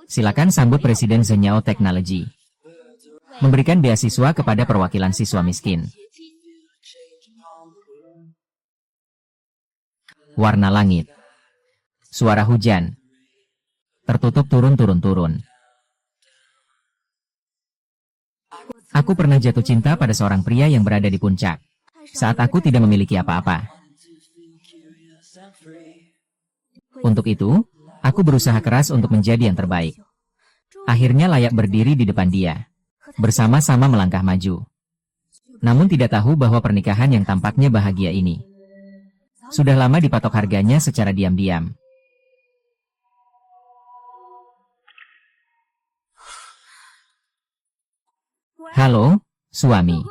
Silakan sambut Presiden Zenyao Technology. Memberikan beasiswa kepada perwakilan siswa miskin. Warna langit. Suara hujan. Tertutup turun-turun-turun. Aku pernah jatuh cinta pada seorang pria yang berada di puncak. Saat aku tidak memiliki apa-apa. Untuk itu, aku berusaha keras untuk menjadi yang terbaik. Akhirnya layak berdiri di depan dia. Bersama-sama melangkah maju. Namun tidak tahu bahwa pernikahan yang tampaknya bahagia ini sudah lama dipatok harganya secara diam-diam. Halo, suami.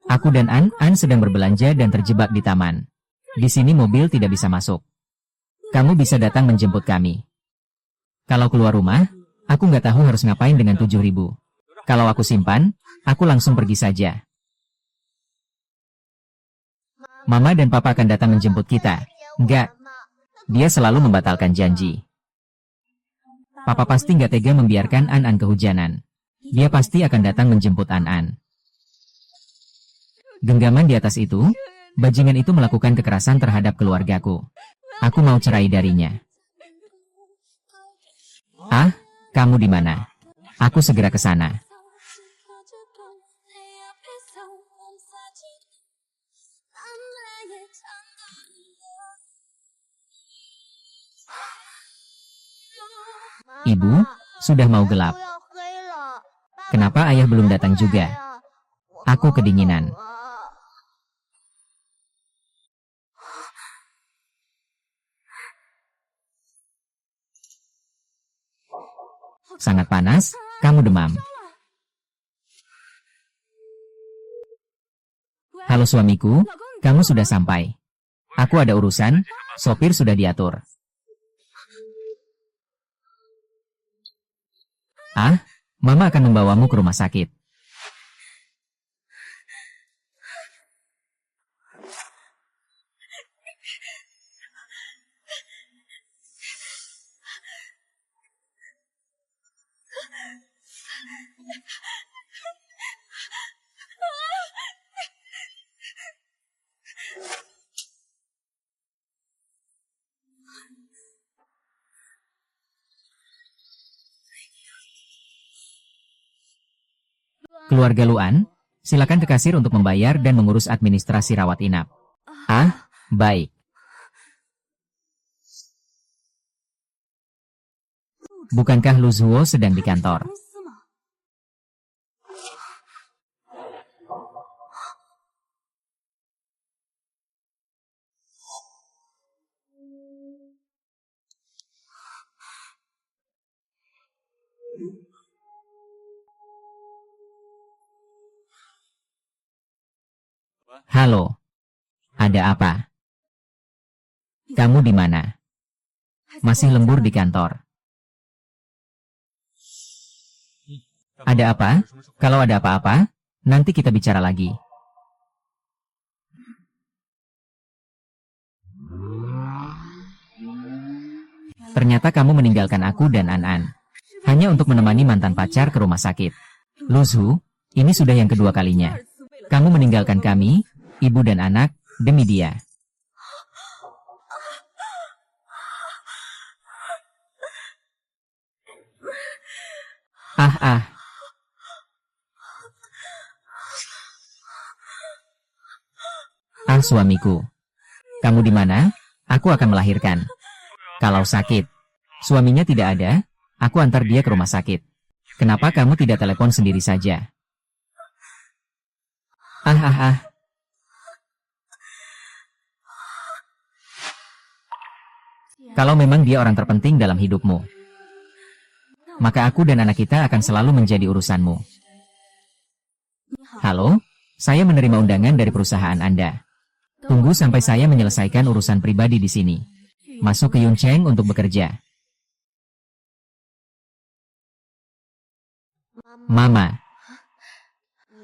Aku dan An sedang berbelanja dan terjebak di taman. Di sini mobil tidak bisa masuk. Kamu bisa datang menjemput kami. Kalau keluar rumah, aku nggak tahu harus ngapain dengan 7.000. Kalau aku simpan, aku langsung pergi saja. Mama dan Papa akan datang menjemput kita. Enggak. Dia selalu membatalkan janji. Papa pasti nggak tega membiarkan An kehujanan. Dia pasti akan datang menjemput An. Genggaman di atas itu, bajingan itu melakukan kekerasan terhadap keluargaku. Aku mau cerai darinya. Ah, kamu di mana? Aku segera ke sana. Ibu, sudah mau gelap. Kenapa ayah belum datang juga? Aku kedinginan. Sangat panas, kamu demam. Halo suamiku, kamu sudah sampai. Aku ada urusan, sopir sudah diatur. Ah, Mama akan membawamu ke rumah sakit. Keluarga Luan, silakan ke kasir untuk membayar dan mengurus administrasi rawat inap. Ah, baik. Bukankah Lu Zuo sedang di kantor? Halo. Ada apa? Kamu di mana? Masih lembur di kantor. Ada apa? Kalau ada apa-apa, nanti kita bicara lagi. Ternyata kamu meninggalkan aku dan An hanya untuk menemani mantan pacar ke rumah sakit. Lu Zhu, ini sudah yang kedua kalinya. Kamu meninggalkan kami, ibu dan anak, demi dia. Ah. Ah suamiku. Kamu di mana? Aku akan melahirkan. Kalau sakit, suaminya tidak ada, aku antar dia ke rumah sakit. Kenapa kamu tidak telepon sendiri saja? Ah. Kalau memang dia orang terpenting dalam hidupmu, maka aku dan anak kita akan selalu menjadi urusanmu. Halo, saya menerima undangan dari perusahaan Anda. Tunggu sampai saya menyelesaikan urusan pribadi di sini. Masuk ke Yuncheng untuk bekerja. Mama,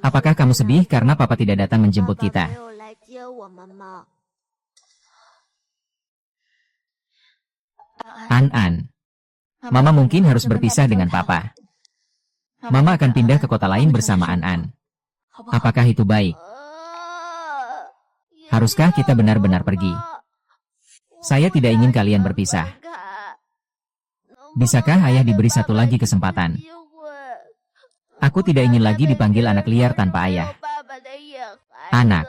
apakah kamu sedih karena Papa tidak datang menjemput kita? An, Mama mungkin harus berpisah dengan Papa. Mama akan pindah ke kota lain bersama An. Apakah itu baik? Haruskah kita benar-benar pergi? Saya tidak ingin kalian berpisah. Bisakah ayah diberi satu lagi kesempatan? Aku tidak ingin lagi dipanggil anak liar tanpa ayah. Anak.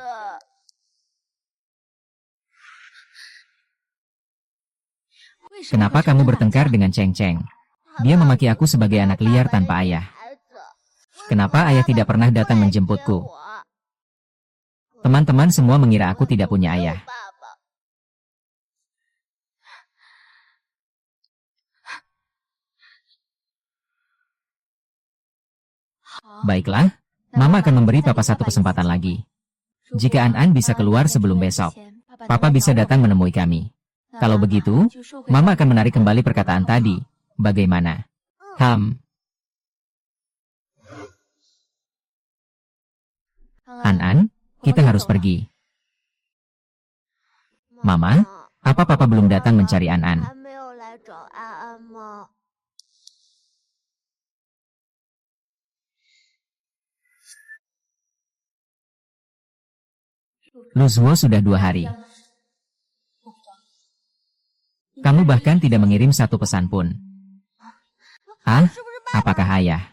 Kenapa kamu bertengkar dengan Cheng Cheng? Dia memaki aku sebagai anak liar tanpa ayah. Kenapa ayah tidak pernah datang menjemputku? Teman-teman semua mengira aku tidak punya ayah. Baiklah, Mama akan memberi Papa satu kesempatan lagi. Jika An bisa keluar sebelum besok, Papa bisa datang menemui kami. Kalau begitu, Mama akan menarik kembali perkataan tadi. Bagaimana? An, kita harus pergi. Mama, apa Papa belum datang mencari An? Luzuo sudah 2 hari. Kamu bahkan tidak mengirim satu pesan pun. Apakah ayah?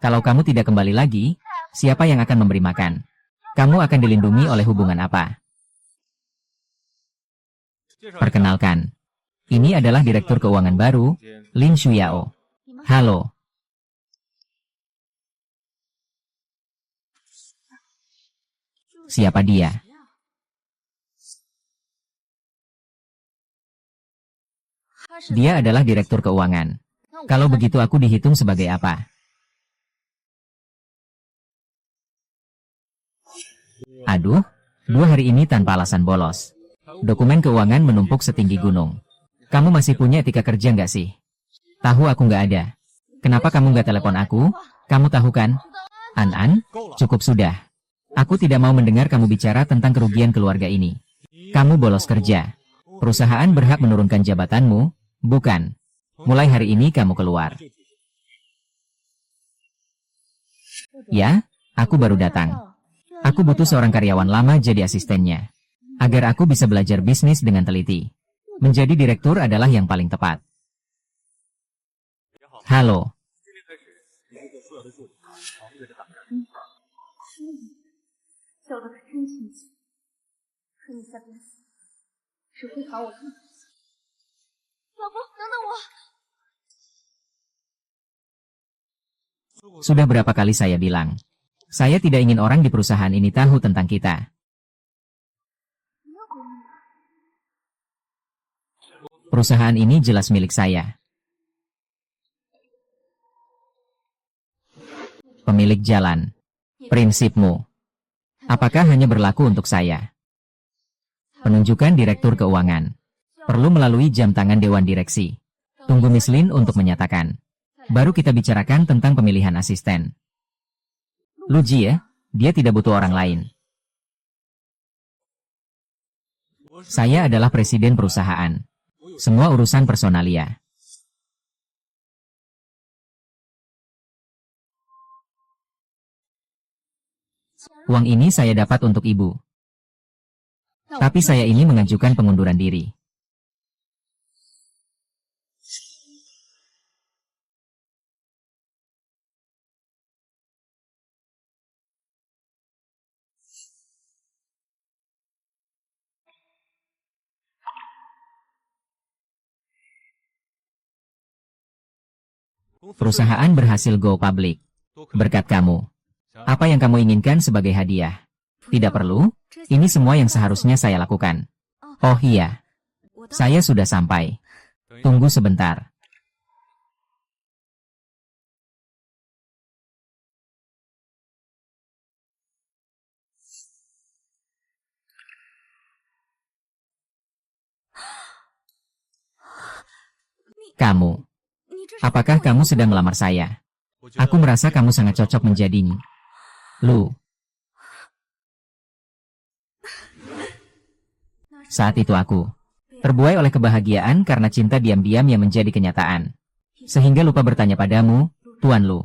Kalau kamu tidak kembali lagi, siapa yang akan memberi makan? Kamu akan dilindungi oleh hubungan apa? Perkenalkan, ini adalah Direktur Keuangan baru, Lin Shuyao. Halo. Siapa dia? Dia adalah Direktur Keuangan. Kalau begitu aku dihitung sebagai apa? Aduh, 2 hari ini tanpa alasan bolos. Dokumen keuangan menumpuk setinggi gunung. Kamu masih punya etika kerja nggak sih? Tahu aku nggak ada. Kenapa kamu nggak telepon aku? Kamu tahu kan? An, cukup sudah. Aku tidak mau mendengar kamu bicara tentang kerugian keluarga ini. Kamu bolos kerja. Perusahaan berhak menurunkan jabatanmu, bukan? Mulai hari ini kamu keluar. Ya, aku baru datang. Aku butuh seorang karyawan lama jadi asistennya. Agar aku bisa belajar bisnis dengan teliti. Menjadi direktur adalah yang paling tepat. Halo. Sudah berapa kali saya bilang? Saya tidak ingin orang di perusahaan ini tahu tentang kita. Perusahaan ini jelas milik saya. Pemilik jalan. Prinsipmu. Apakah hanya berlaku untuk saya? Penunjukan Direktur Keuangan. Perlu melalui jam tangan Dewan Direksi. Tunggu Miss Lin untuk menyatakan. Baru kita bicarakan tentang pemilihan asisten. Luji ya, dia tidak butuh orang lain. Saya adalah presiden perusahaan. Semua urusan personalia. Uang ini saya dapat untuk ibu. Tapi saya ini mengajukan pengunduran diri. Perusahaan berhasil go public. Berkat kamu. Apa yang kamu inginkan sebagai hadiah? Tidak perlu, ini semua yang seharusnya saya lakukan. Oh iya, saya sudah sampai. Tunggu sebentar. Kamu. Apakah kamu sedang melamar saya? Aku merasa kamu sangat cocok menjadi Lu. Saat itu aku. Terbuai oleh kebahagiaan karena cinta diam-diam yang menjadi kenyataan. Sehingga lupa bertanya padamu, Tuan Lu.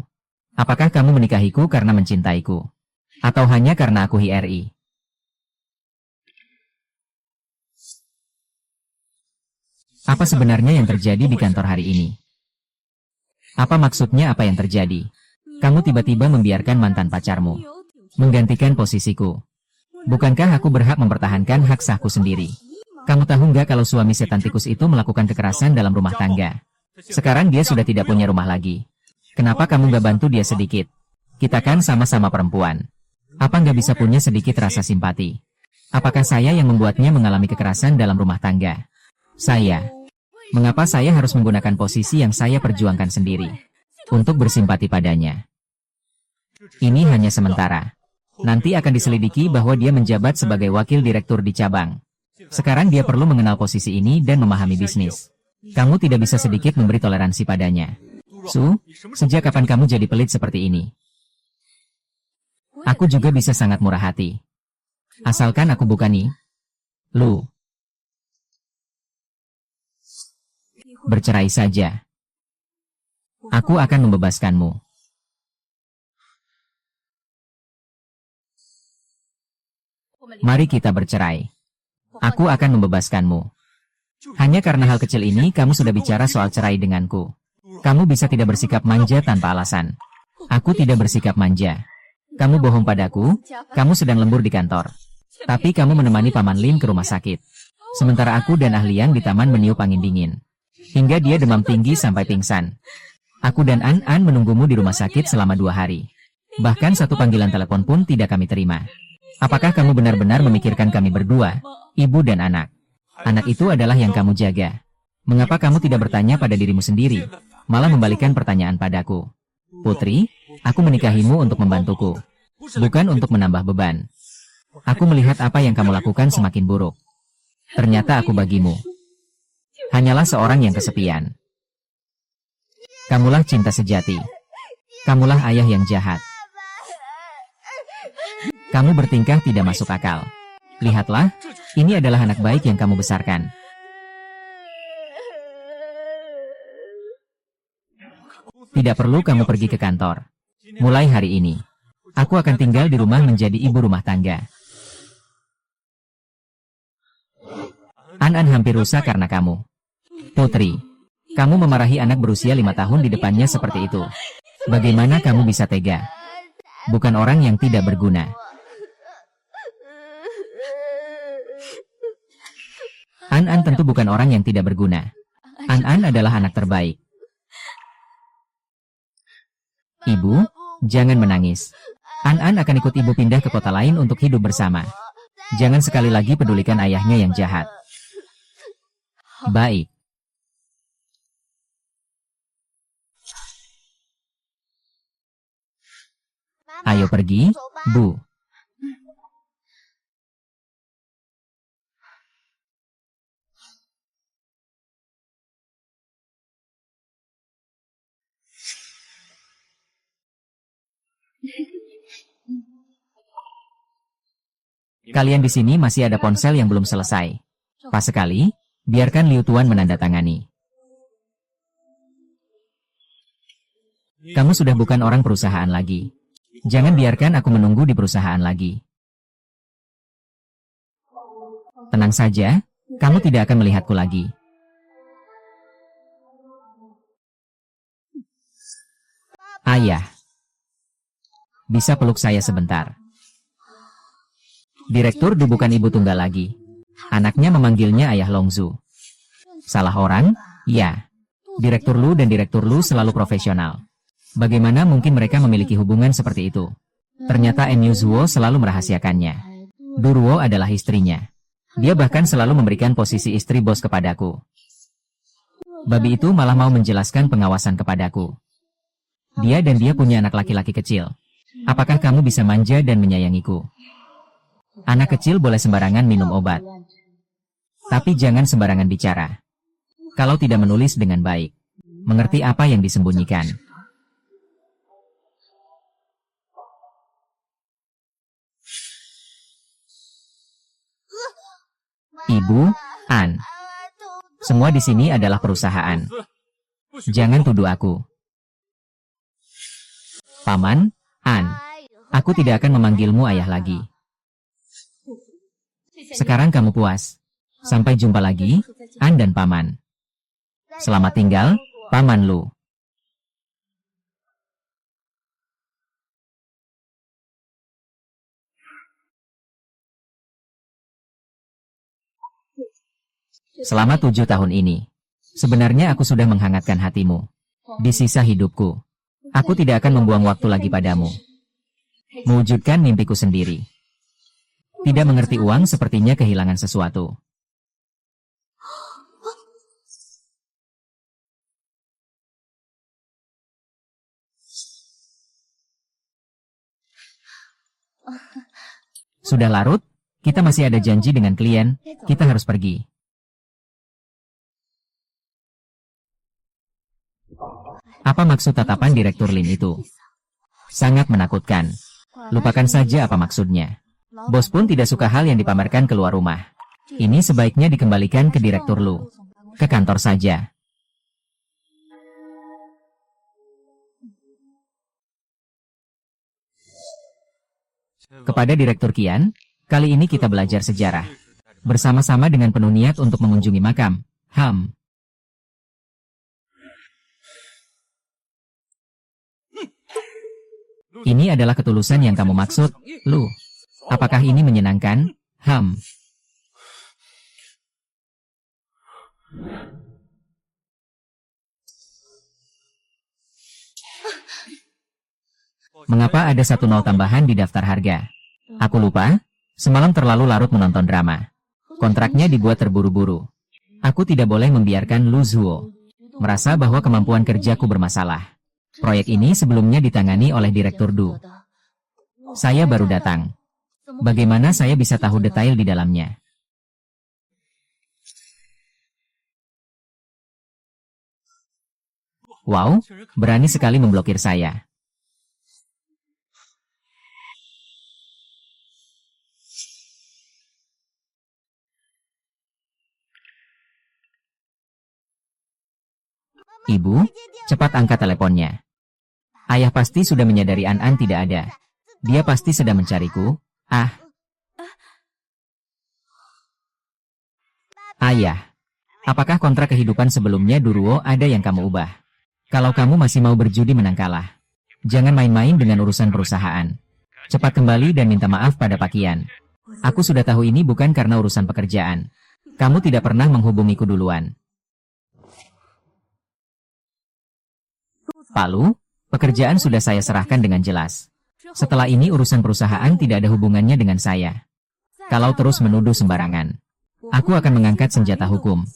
Apakah kamu menikahiku karena mencintaiku? Atau hanya karena aku HRI? Apa sebenarnya yang terjadi di kantor hari ini? Apa maksudnya apa yang terjadi? Kamu tiba-tiba membiarkan mantan pacarmu menggantikan posisiku. Bukankah aku berhak mempertahankan hak sahku sendiri? Kamu tahu nggak kalau suami setan tikus itu melakukan kekerasan dalam rumah tangga? Sekarang dia sudah tidak punya rumah lagi. Kenapa kamu nggak bantu dia sedikit? Kita kan sama-sama perempuan. Apa nggak bisa punya sedikit rasa simpati? Apakah saya yang membuatnya mengalami kekerasan dalam rumah tangga? Saya. Mengapa saya harus menggunakan posisi yang saya perjuangkan sendiri untuk bersimpati padanya? Ini hanya sementara. Nanti akan diselidiki bahwa dia menjabat sebagai wakil direktur di cabang. Sekarang dia perlu mengenal posisi ini dan memahami bisnis. Kamu tidak bisa sedikit memberi toleransi padanya. Su, sejak kapan kamu jadi pelit seperti ini? Aku juga bisa sangat murah hati. Asalkan aku bukan Lu. Bercerai saja. Aku akan membebaskanmu. Mari kita bercerai. Aku akan membebaskanmu. Hanya karena hal kecil ini kamu sudah bicara soal cerai denganku. Kamu bisa tidak bersikap manja tanpa alasan. Aku tidak bersikap manja. Kamu bohong padaku, kamu sedang lembur di kantor. Tapi kamu menemani Paman Lim ke rumah sakit. Sementara aku dan Ahlian di taman meniup angin dingin. Hingga dia demam tinggi sampai pingsan. Aku dan An menunggumu di rumah sakit selama 2 hari. Bahkan satu panggilan telepon pun tidak kami terima. Apakah kamu benar-benar memikirkan kami berdua, ibu dan anak? Anak itu adalah yang kamu jaga. Mengapa kamu tidak bertanya pada dirimu sendiri, malah membalikan pertanyaan padaku? Putri, aku menikahimu untuk membantuku, bukan untuk menambah beban. Aku melihat apa yang kamu lakukan semakin buruk. Ternyata aku bagimu hanyalah seorang yang kesepian. Kamulah cinta sejati. Kamulah ayah yang jahat. Kamu bertingkah tidak masuk akal. Lihatlah, ini adalah anak baik yang kamu besarkan. Tidak perlu kamu pergi ke kantor. Mulai hari ini, aku akan tinggal di rumah menjadi ibu rumah tangga. An hampir rusak karena kamu. Putri, kamu memarahi anak berusia 5 tahun di depannya seperti itu. Bagaimana kamu bisa tega? Bukan orang yang tidak berguna. An tentu bukan orang yang tidak berguna. An adalah anak terbaik. Ibu, jangan menangis. An akan ikut ibu pindah ke kota lain untuk hidup bersama. Jangan sekali lagi pedulikan ayahnya yang jahat. Baik. Ayo pergi, Bu. Kalian di sini masih ada ponsel yang belum selesai. Pas sekali, biarkan Liu Tuan menandatangani. Kamu sudah bukan orang perusahaan lagi. Jangan biarkan aku menunggu di perusahaan lagi. Tenang saja, kamu tidak akan melihatku lagi. Ayah. Bisa peluk saya sebentar. Direktur Du bukan ibu tunggal lagi. Anaknya memanggilnya Ayah Longzu. Salah orang? Ya. Direktur Lu dan Direktur Lu selalu profesional. Bagaimana mungkin mereka memiliki hubungan seperti itu? Ternyata Mu Zuo selalu merahasiakannya. Du Ruo adalah istrinya. Dia bahkan selalu memberikan posisi istri bos kepadaku. Babi itu malah mau menjelaskan pengawasan kepadaku. Dia punya anak laki-laki kecil. Apakah kamu bisa manja dan menyayangiku? Anak kecil boleh sembarangan minum obat. Tapi jangan sembarangan bicara. Kalau tidak menulis dengan baik. Mengerti apa yang disembunyikan. Ibu, An. Semua di sini adalah perusahaan. Jangan tuduh aku. Paman, An. Aku tidak akan memanggilmu ayah lagi. Sekarang kamu puas. Sampai jumpa lagi, An dan Paman. Selamat tinggal, Paman Lu. Selama 7 tahun ini, sebenarnya aku sudah menghangatkan hatimu. Di sisa hidupku, aku tidak akan membuang waktu lagi padamu. Mewujudkan mimpiku sendiri. Tidak mengerti uang sepertinya kehilangan sesuatu. Sudah larut, kita masih ada janji dengan klien, kita harus pergi. Apa maksud tatapan Direktur Lin itu? Sangat menakutkan. Lupakan saja apa maksudnya. Bos pun tidak suka hal yang dipamerkan keluar rumah. Ini sebaiknya dikembalikan ke Direktur Lu. Ke kantor saja. Kepada Direktur Qian, kali ini kita belajar sejarah. Bersama-sama dengan penuh niat untuk mengunjungi makam. Ini adalah ketulusan yang kamu maksud, Lu. Apakah ini menyenangkan? Mengapa ada 1 nol tambahan di daftar harga? Aku lupa, semalam terlalu larut menonton drama. Kontraknya dibuat terburu-buru. Aku tidak boleh membiarkan Lu Zuo merasa bahwa kemampuan kerjaku bermasalah. Proyek ini sebelumnya ditangani oleh Direktur Du. Saya baru datang. Bagaimana saya bisa tahu detail di dalamnya? Wow, berani sekali memblokir saya. Ibu, cepat angkat teleponnya. Ayah pasti sudah menyadari An tidak ada. Dia pasti sedang mencariku. Ayah, apakah kontrak kehidupan sebelumnya Duruo ada yang kamu ubah? Kalau kamu masih mau berjudi menang kalah, jangan main-main dengan urusan perusahaan. Cepat kembali dan minta maaf pada Pak Qian. Aku sudah tahu ini bukan karena urusan pekerjaan. Kamu tidak pernah menghubungiku duluan. Pak Lu, pekerjaan sudah saya serahkan dengan jelas. Setelah ini urusan perusahaan tidak ada hubungannya dengan saya. Kalau terus menuduh sembarangan, aku akan mengangkat senjata hukum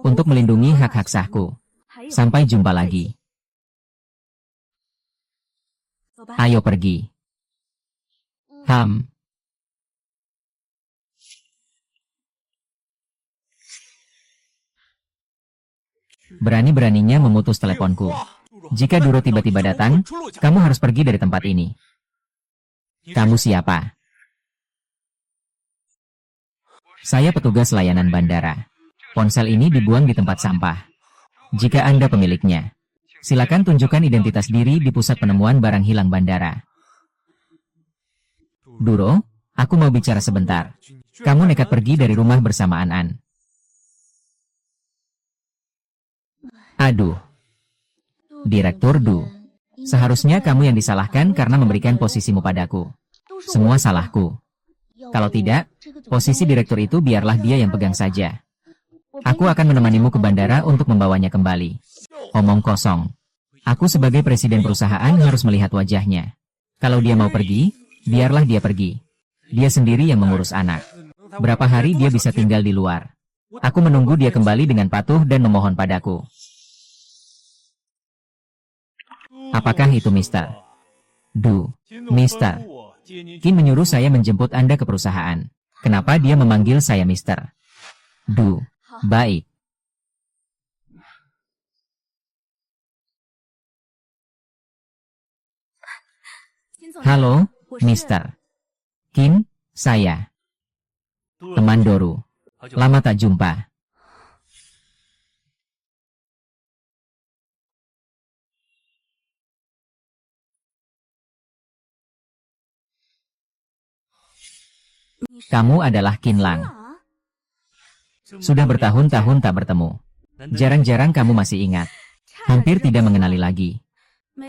untuk melindungi hak-hak sahku. Sampai jumpa lagi. Ayo pergi. Berani-beraninya memutus teleponku. Jika Duro tiba-tiba datang, kamu harus pergi dari tempat ini. Kamu siapa? Saya petugas layanan bandara. Ponsel ini dibuang di tempat sampah. Jika Anda pemiliknya, silakan tunjukkan identitas diri di pusat penemuan barang hilang bandara. Duro, aku mau bicara sebentar. Kamu nekat pergi dari rumah bersama An. Aduh. Direktur Du, seharusnya kamu yang disalahkan karena memberikan posisimu padaku. Semua salahku. Kalau tidak, posisi direktur itu biarlah dia yang pegang saja. Aku akan menemanimu ke bandara untuk membawanya kembali. Omong kosong. Aku sebagai presiden perusahaan harus melihat wajahnya. Kalau dia mau pergi, biarlah dia pergi. Dia sendiri yang mengurus anak. Berapa hari dia bisa tinggal di luar? Aku menunggu dia kembali dengan patuh dan memohon padaku. Apakah itu Mister Du? Mister Qin menyuruh saya menjemput Anda ke perusahaan. Kenapa dia memanggil saya Mister Du? Baik. Halo, Mister Qin, saya teman Doru. Lama tak jumpa. Kamu adalah Qin Lang. Sudah bertahun-tahun tak bertemu. Jarang-jarang kamu masih ingat. Hampir tidak mengenali lagi.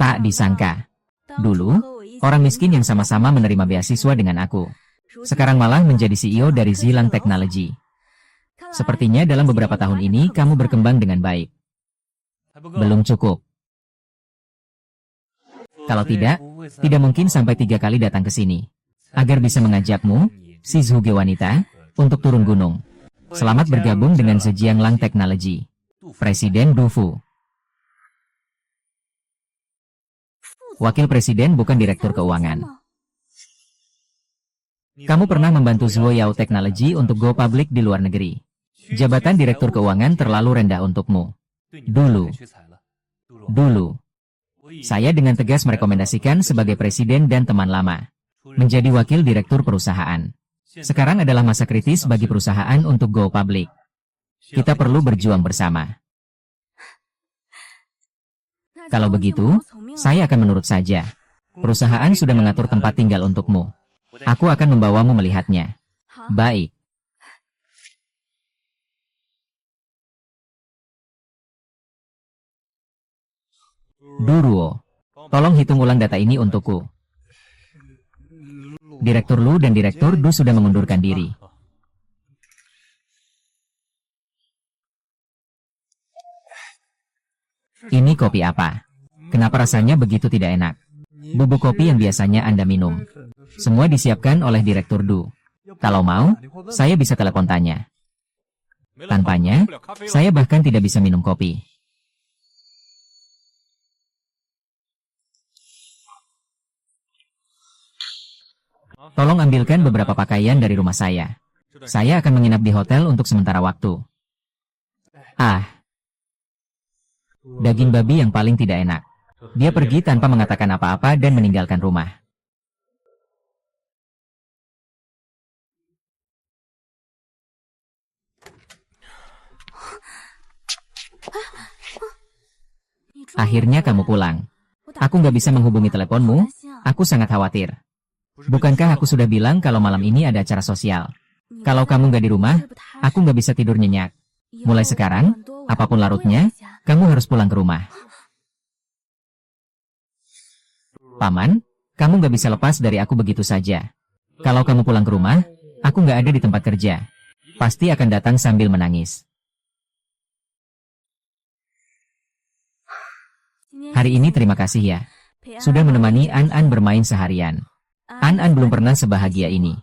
Tak disangka. Dulu, orang miskin yang sama-sama menerima beasiswa dengan aku. Sekarang malah menjadi CEO dari Zilang Technology. Sepertinya dalam beberapa tahun ini kamu berkembang dengan baik. Belum cukup. Kalau tidak mungkin sampai 3 kali datang ke sini. Agar bisa mengajakmu, si Zhuge wanita, untuk turun gunung. Selamat bergabung dengan Zhejiang Lang Technology. Presiden Du Fu. Wakil Presiden bukan Direktur Keuangan. Kamu pernah membantu Zhuo Yao Technology untuk go public di luar negeri. Jabatan Direktur Keuangan terlalu rendah untukmu. Dulu. Saya dengan tegas merekomendasikan sebagai Presiden dan teman lama. Menjadi Wakil Direktur Perusahaan. Sekarang adalah masa kritis bagi perusahaan untuk go public. Kita perlu berjuang bersama. Kalau begitu, saya akan menurut saja. Perusahaan sudah mengatur tempat tinggal untukmu. Aku akan membawamu melihatnya. Baik. Duruo, tolong hitung ulang data ini untukku. Direktur Lu dan Direktur Du sudah mengundurkan diri. Ini kopi apa? Kenapa rasanya begitu tidak enak? Bubuk kopi yang biasanya Anda minum. Semua disiapkan oleh Direktur Du. Kalau mau, saya bisa telepon tanya. Tanpanya, saya bahkan tidak bisa minum kopi. Tolong ambilkan beberapa pakaian dari rumah saya. Saya akan menginap di hotel untuk sementara waktu. Daging babi yang paling tidak enak. Dia pergi tanpa mengatakan apa-apa dan meninggalkan rumah. Akhirnya kamu pulang. Aku nggak bisa menghubungi teleponmu. Aku sangat khawatir. Bukankah aku sudah bilang kalau malam ini ada acara sosial? Kalau kamu nggak di rumah, aku nggak bisa tidur nyenyak. Mulai sekarang, apapun larutnya, kamu harus pulang ke rumah. Paman, kamu nggak bisa lepas dari aku begitu saja. Kalau kamu pulang ke rumah, aku nggak ada di tempat kerja. Pasti akan datang sambil menangis. Hari ini terima kasih ya. Sudah menemani An bermain seharian. An belum pernah sebahagia ini.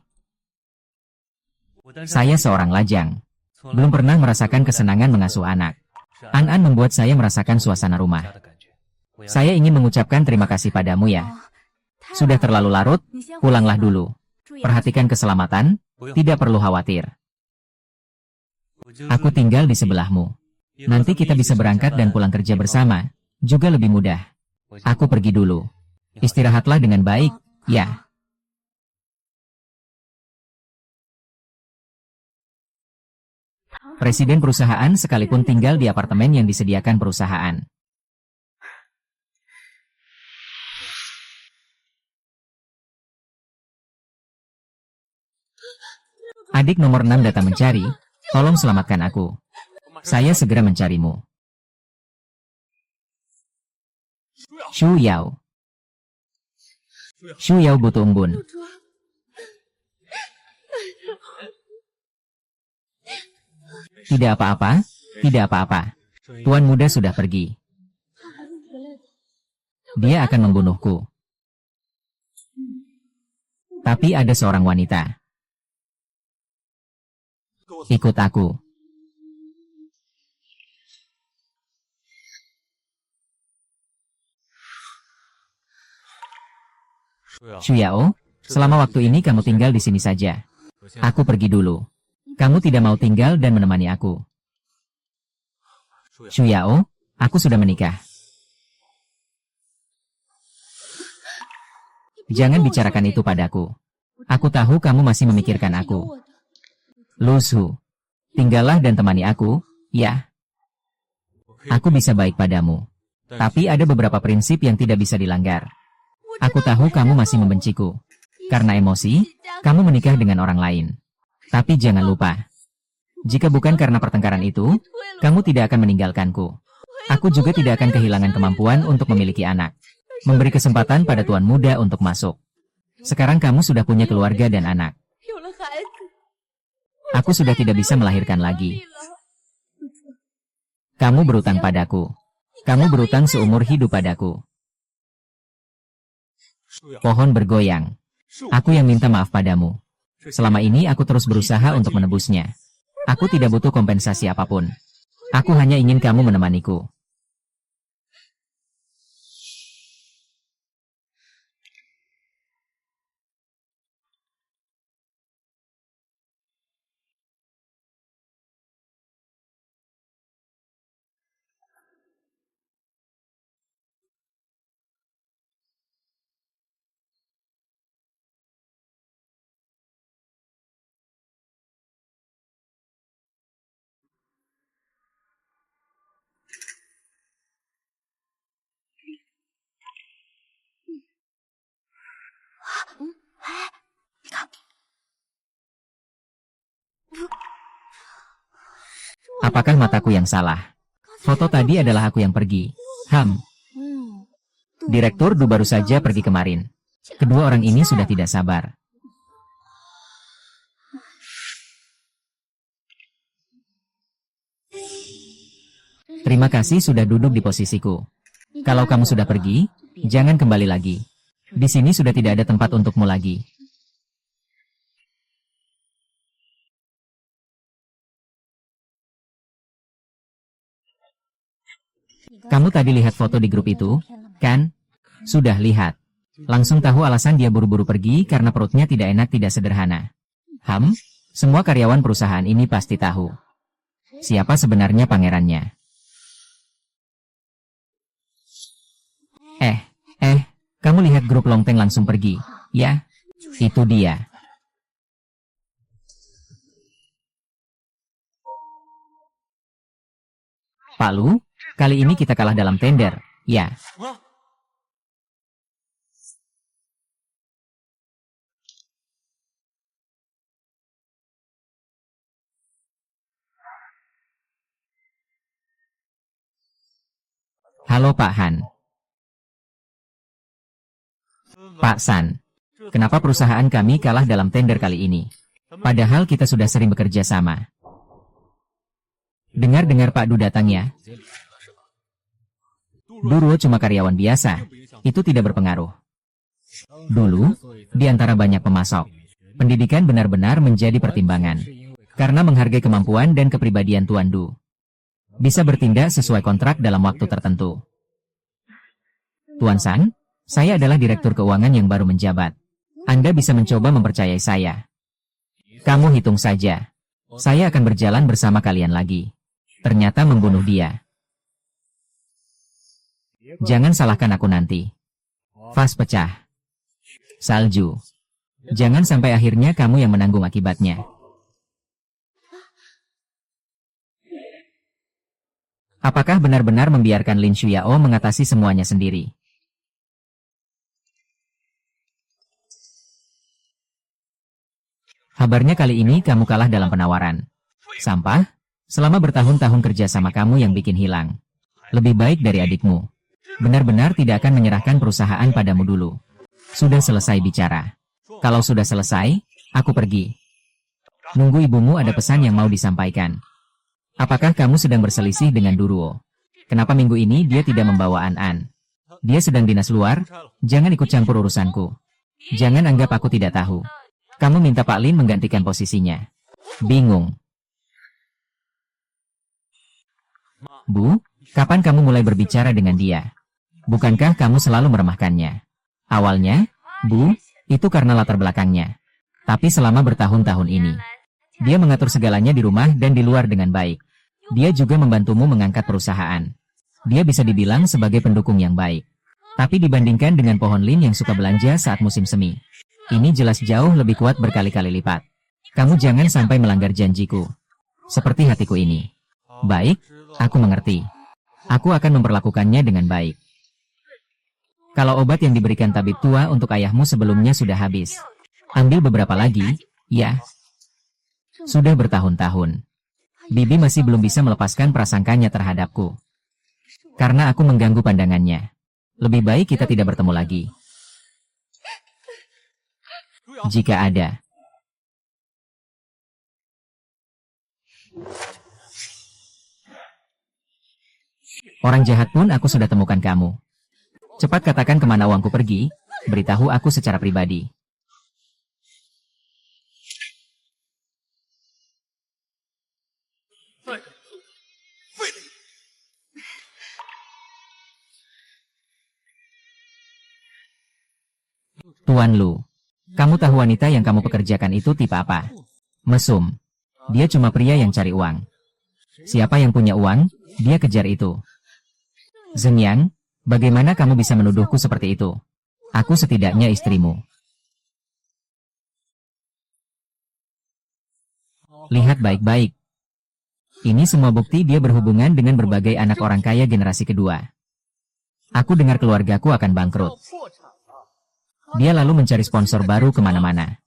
Saya seorang lajang. Belum pernah merasakan kesenangan mengasuh anak. An membuat saya merasakan suasana rumah. Saya ingin mengucapkan terima kasih padamu ya. Sudah terlalu larut, pulanglah dulu. Perhatikan keselamatan, tidak perlu khawatir. Aku tinggal di sebelahmu. Nanti kita bisa berangkat dan pulang kerja bersama, juga lebih mudah. Aku pergi dulu. Istirahatlah dengan baik, ya. Presiden perusahaan sekalipun tinggal di apartemen yang disediakan perusahaan. Adik nomor 6 datang mencari, tolong selamatkan aku. Saya segera mencarimu. Shu Yao. Shu Yao butuh embun. Tidak apa-apa, tidak apa-apa. Tuan muda sudah pergi. Dia akan membunuhku. Tapi ada seorang wanita. Ikut aku. Shu Yao, selama waktu ini kamu tinggal di sini saja. Aku pergi dulu. Kamu tidak mau tinggal dan menemani aku. Shu Yao, aku sudah menikah. Jangan bicarakan itu padaku. Aku tahu kamu masih memikirkan aku. Lu Su, tinggallah dan temani aku, ya. Aku bisa baik padamu. Tapi ada beberapa prinsip yang tidak bisa dilanggar. Aku tahu kamu masih membenciku. Karena emosi, Kamu menikah dengan orang lain. Tapi jangan lupa, jika bukan karena pertengkaran itu, kamu tidak akan meninggalkanku. Aku juga tidak akan kehilangan kemampuan untuk memiliki anak. Memberi kesempatan pada tuan muda untuk masuk. Sekarang kamu sudah punya keluarga dan anak. Aku sudah tidak bisa melahirkan lagi. Kamu berutang padaku. Kamu berutang seumur hidup padaku. Pohon bergoyang. Aku yang minta maaf padamu. Selama ini aku terus berusaha untuk menebusnya. Aku tidak butuh kompensasi apapun. Aku hanya ingin kamu menemaniku. Apakah mataku yang salah? Foto tadi adalah aku yang pergi. Direktur Du baru saja pergi kemarin. Kedua orang ini sudah tidak sabar. Terima kasih sudah duduk di posisiku. Kalau kamu sudah pergi, jangan kembali lagi. Di sini sudah tidak ada tempat untukmu lagi. Kamu tadi lihat foto di grup itu, kan? Sudah lihat. Langsung tahu alasan dia buru-buru pergi karena perutnya tidak enak tidak sederhana. Semua karyawan perusahaan ini pasti tahu. Siapa sebenarnya pangerannya? Kamu lihat grup Longteng langsung pergi, ya? Itu dia. Pak Lu, kali ini kita kalah dalam tender, ya. Halo Pak Han. Pak San, kenapa perusahaan kami kalah dalam tender kali ini? Padahal kita sudah sering bekerja sama. Dengar-dengar Pak Du datang ya. Dulu cuma karyawan biasa, itu tidak berpengaruh. Dulu, di antara banyak pemasok, pendidikan benar-benar menjadi pertimbangan. Karena menghargai kemampuan dan kepribadian Tuan Du. Bisa bertindak sesuai kontrak dalam waktu tertentu. Tuan San, saya adalah direktur keuangan yang baru menjabat. Anda bisa mencoba mempercayai saya. Kamu hitung saja. Saya akan berjalan bersama kalian lagi. Ternyata membunuh dia. Jangan salahkan aku nanti. Vas pecah. Salju. Jangan sampai akhirnya kamu yang menanggung akibatnya. Apakah benar-benar membiarkan Lin Shuyao mengatasi semuanya sendiri? Kabarnya kali ini kamu kalah dalam penawaran. Sampah? Selama bertahun-tahun kerja sama kamu yang bikin hilang. Lebih baik dari adikmu. Benar-benar tidak akan menyerahkan perusahaan padamu dulu. Sudah selesai bicara. Kalau sudah selesai, aku pergi. Nunggu ibumu ada pesan yang mau disampaikan. Apakah kamu sedang berselisih dengan Duruo? Kenapa minggu ini dia tidak membawa An-An? Dia sedang dinas luar, jangan ikut campur urusanku. Jangan anggap aku tidak tahu. Kamu minta Pak Lin menggantikan posisinya. Bingung. Bu, kapan kamu mulai berbicara dengan dia? Bukankah kamu selalu meremahkannya? Awalnya, Bu, itu karena latar belakangnya. Tapi selama bertahun-tahun ini, dia mengatur segalanya di rumah dan di luar dengan baik. Dia juga membantumu mengangkat perusahaan. Dia bisa dibilang sebagai pendukung yang baik. Tapi dibandingkan dengan pohon lin yang suka belanja saat musim semi, ini jelas jauh lebih kuat berkali-kali lipat. Kamu jangan sampai melanggar janjiku. Seperti hatiku ini. Baik, aku mengerti. Aku akan memperlakukannya dengan baik. Kalau obat yang diberikan tabib tua untuk ayahmu sebelumnya sudah habis, Ambil beberapa lagi, ya. Sudah bertahun-tahun. Bibi masih belum bisa melepaskan prasangkanya terhadapku. Karena aku mengganggu pandangannya. Lebih baik kita tidak bertemu lagi. Jika ada. Orang jahat pun aku sudah temukan kamu. Cepat katakan kemana uangku pergi, beritahu aku secara pribadi. Tuan Lu, kamu tahu wanita yang kamu pekerjakan itu tipe apa? Mesum. Dia cuma pria yang cari uang. Siapa yang punya uang, dia kejar itu. Zheng Yang, bagaimana kamu bisa menuduhku seperti itu? Aku setidaknya istrimu. Lihat baik-baik. Ini semua bukti dia berhubungan dengan berbagai anak orang kaya generasi kedua. Aku dengar keluargaku akan bangkrut. Dia lalu mencari sponsor baru kemana-mana.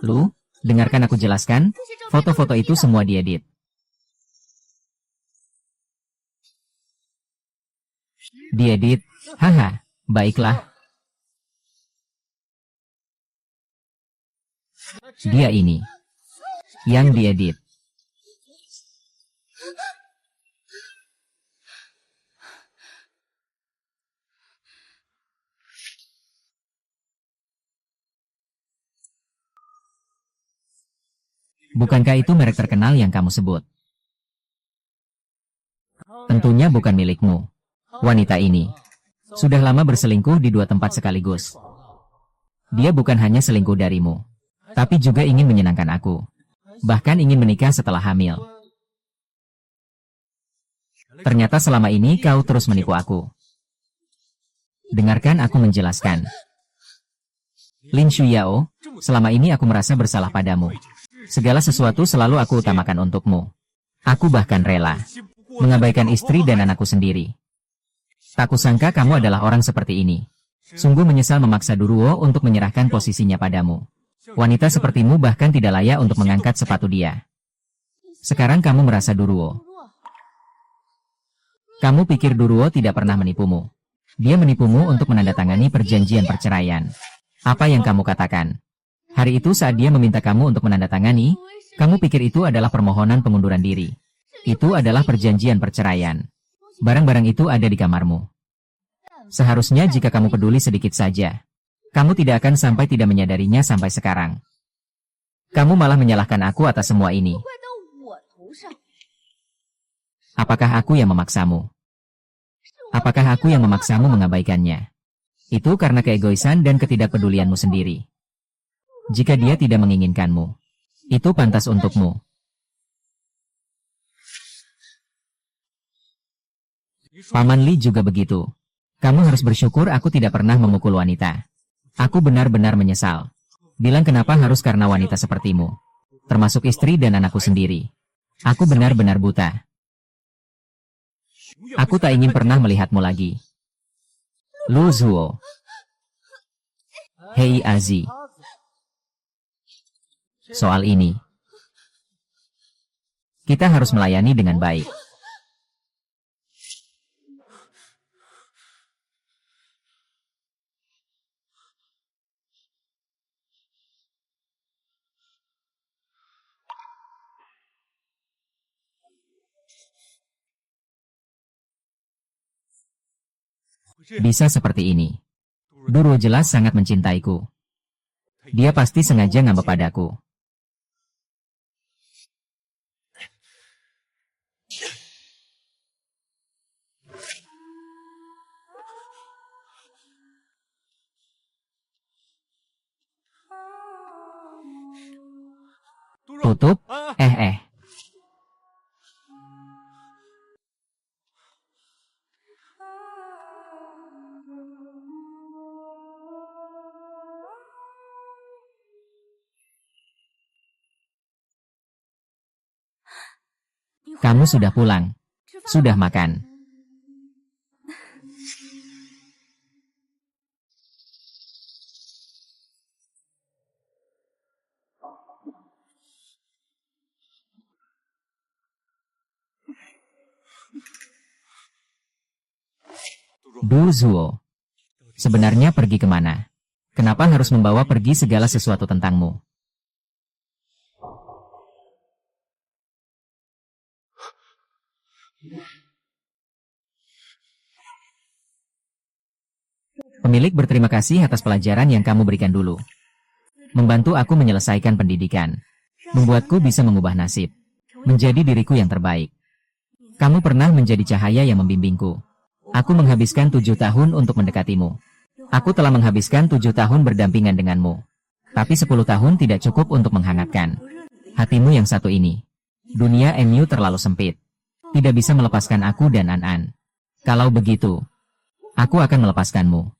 Lu, dengarkan aku jelaskan, foto-foto itu semua diedit. Diedit, haha, baiklah. Dia ini. Yang diedit. Bukankah itu merek terkenal yang kamu sebut? Tentunya bukan milikmu. Wanita ini sudah lama berselingkuh di 2 tempat sekaligus. Dia bukan hanya selingkuh darimu, tapi juga ingin menyenangkan aku. Bahkan ingin menikah setelah hamil. Ternyata selama ini kau terus menipu aku. Dengarkan aku menjelaskan. Lin Shuyao, selama ini aku merasa bersalah padamu. Segala sesuatu selalu aku utamakan untukmu. Aku bahkan rela mengabaikan istri dan anakku sendiri. Tak kusangka kamu adalah orang seperti ini. Sungguh menyesal memaksa Duruo untuk menyerahkan posisinya padamu. Wanita sepertimu bahkan tidak layak untuk mengangkat sepatu dia. Sekarang kamu merasa Duruo. Kamu pikir Duruo tidak pernah menipumu. Dia menipumu untuk menandatangani perjanjian perceraian. Apa yang kamu katakan? Hari itu saat dia meminta kamu untuk menandatangani, kamu pikir itu adalah permohonan pengunduran diri. Itu adalah perjanjian perceraian. Barang-barang itu ada di kamarmu. Seharusnya jika kamu peduli sedikit saja, kamu tidak akan sampai tidak menyadarinya sampai sekarang. Kamu malah menyalahkan aku atas semua ini. Apakah aku yang memaksamu? Apakah aku yang memaksamu mengabaikannya? Itu karena keegoisan dan ketidakpedulianmu sendiri. Jika dia tidak menginginkanmu, itu pantas untukmu. Paman Li juga begitu. Kamu harus bersyukur aku tidak pernah memukul wanita. Aku benar-benar menyesal. Bilang kenapa harus karena wanita sepertimu. Termasuk istri dan anakku sendiri. Aku benar-benar buta. Aku tak ingin pernah melihatmu lagi. Lu Zuo. Hei Azi. Soal ini, kita harus melayani dengan baik. Bisa seperti ini. Duruo jelas sangat mencintaiku. Dia pasti sengaja ngambek padaku. Tutup, Kamu sudah pulang. Sudah makan. Du Zuo. Sebenarnya pergi kemana? Kenapa harus membawa pergi segala sesuatu tentangmu? Pemilik berterima kasih atas pelajaran yang kamu berikan dulu. Membantu aku menyelesaikan pendidikan. Membuatku bisa mengubah nasib. Menjadi diriku yang terbaik. Kamu pernah menjadi cahaya yang membimbingku. Aku menghabiskan 7 tahun untuk mendekatimu. Aku telah menghabiskan 7 tahun berdampingan denganmu. Tapi 10 tahun tidak cukup untuk menghangatkan hatimu yang satu ini. Dunia MU terlalu sempit. Tidak bisa melepaskan aku dan An-An. Kalau begitu, aku akan melepaskanmu.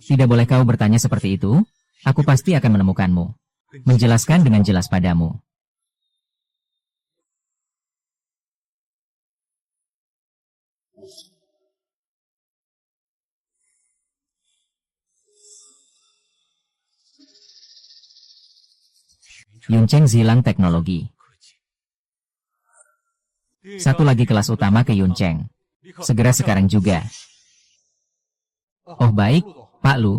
Tidak boleh kau bertanya seperti itu, aku pasti akan menemukanmu. Menjelaskan dengan jelas padamu. Yuncheng Zilang Teknologi. Satu lagi kelas utama ke Yuncheng. Segera sekarang juga. Oh baik, Pak Lu.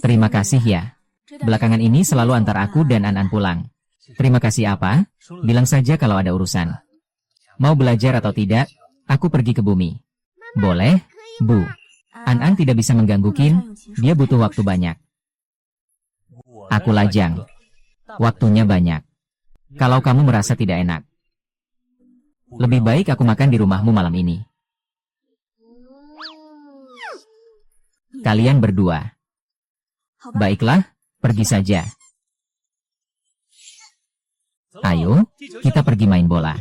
Terima kasih ya. Belakangan ini selalu antar aku dan An-An pulang. Terima kasih apa? Bilang saja kalau ada urusan. Mau belajar atau tidak, aku pergi ke bumi. Boleh, Bu. An-An tidak bisa mengganggu Qin, dia butuh waktu banyak. Aku lajang. Waktunya banyak. Kalau kamu merasa tidak enak, lebih baik aku makan di rumahmu malam ini. Kalian berdua. Baiklah, pergi saja. Ayo, kita pergi main bola.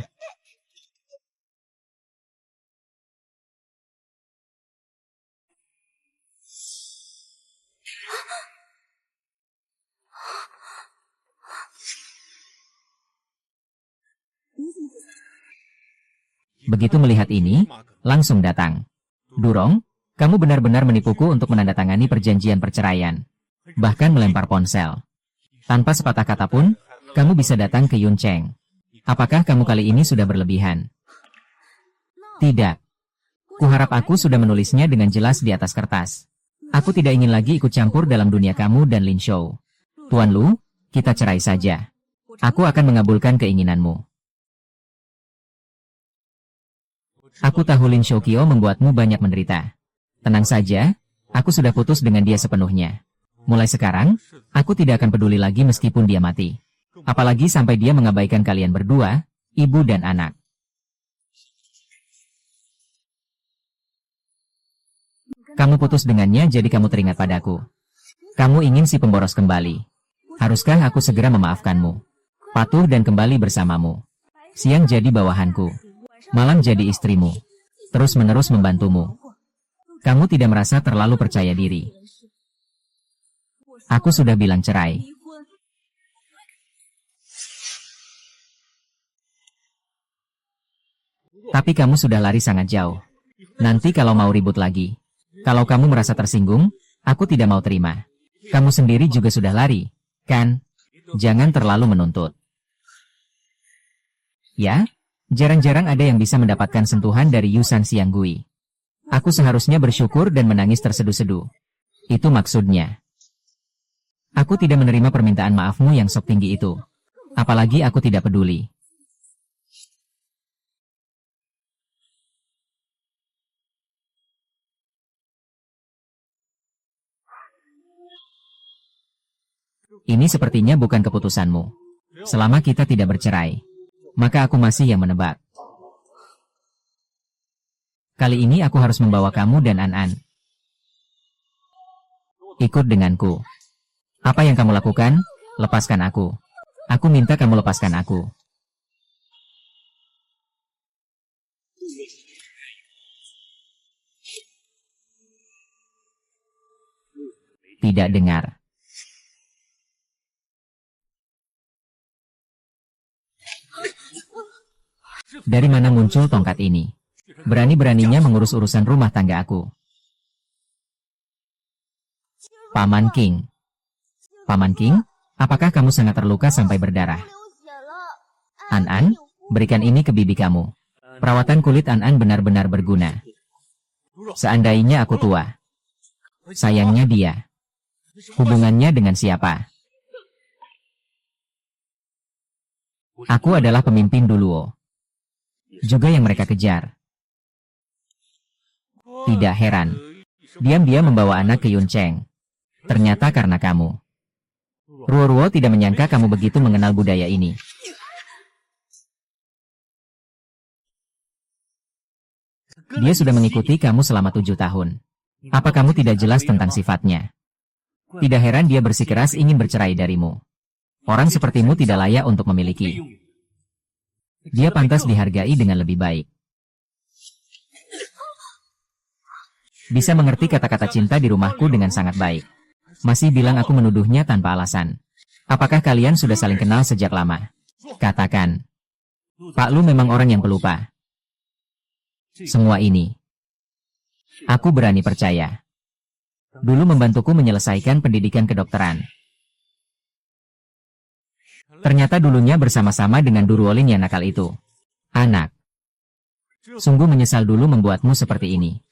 Begitu melihat ini, langsung datang. Durong, kamu benar-benar menipuku untuk menandatangani perjanjian perceraian. Bahkan melempar ponsel. Tanpa sepatah kata pun, kamu bisa datang ke Yuncheng. Apakah kamu kali ini sudah berlebihan? Tidak. Kuharap aku sudah menulisnya dengan jelas di atas kertas. Aku tidak ingin lagi ikut campur dalam dunia kamu dan Lin Shou. Tuan Lu, kita cerai saja. Aku akan mengabulkan keinginanmu. Aku tahu Lin Shou-kyo membuatmu banyak menderita. Tenang saja, aku sudah putus dengan dia sepenuhnya. Mulai sekarang, aku tidak akan peduli lagi meskipun dia mati. Apalagi sampai dia mengabaikan kalian berdua, ibu dan anak. Kamu putus dengannya jadi kamu teringat padaku. Kamu ingin si pemboros kembali. Haruskah aku segera memaafkanmu? Patuh dan kembali bersamamu. Siang jadi bawahanku. Malam jadi istrimu. Terus-menerus membantumu. Kamu tidak merasa terlalu percaya diri. Aku sudah bilang cerai. Tapi kamu sudah lari sangat jauh. Nanti kalau mau ribut lagi. Kalau kamu merasa tersinggung, aku tidak mau terima. Kamu sendiri juga sudah lari, kan? Jangan terlalu menuntut. Ya? Jarang-jarang ada yang bisa mendapatkan sentuhan dari Yusan Xianggui. Aku seharusnya bersyukur dan menangis terseduh-seduh. Itu maksudnya. Aku tidak menerima permintaan maafmu yang sok tinggi itu. Apalagi aku tidak peduli. Ini sepertinya bukan keputusanmu. Selama kita tidak bercerai, maka aku masih yang menebak. Kali ini aku harus membawa kamu dan An-An. Ikut denganku. Apa yang kamu lakukan? Lepaskan aku. Aku minta kamu lepaskan aku. Tidak dengar. Dari mana muncul tongkat ini? Berani-beraninya mengurus urusan rumah tangga aku. Paman King. Paman King, apakah kamu sangat terluka sampai berdarah? An-An, berikan ini ke bibi kamu. Perawatan kulit An-An benar-benar berguna. Seandainya aku tua. Sayangnya dia. Hubungannya dengan siapa? Aku adalah pemimpin Duluo. Juga yang mereka kejar. Tidak heran. Diam-diam membawa anak ke Yuncheng. Ternyata karena kamu. Ruo-Ruo tidak menyangka kamu begitu mengenal budaya ini. Dia sudah mengikuti kamu selama 7 tahun. Apa kamu tidak jelas tentang sifatnya? Tidak heran dia bersikeras ingin bercerai darimu. Orang sepertimu tidak layak untuk memiliki. Dia pantas dihargai dengan lebih baik. Bisa mengerti kata-kata cinta di rumahku dengan sangat baik. Masih bilang aku menuduhnya tanpa alasan. Apakah kalian sudah saling kenal sejak lama? Katakan. Pak Lu memang orang yang pelupa. Semua ini. Aku berani percaya. Dulu membantuku menyelesaikan pendidikan kedokteran. Ternyata dulunya bersama-sama dengan Duruolin yang nakal itu. Anak. Sungguh menyesal dulu membuatmu seperti ini.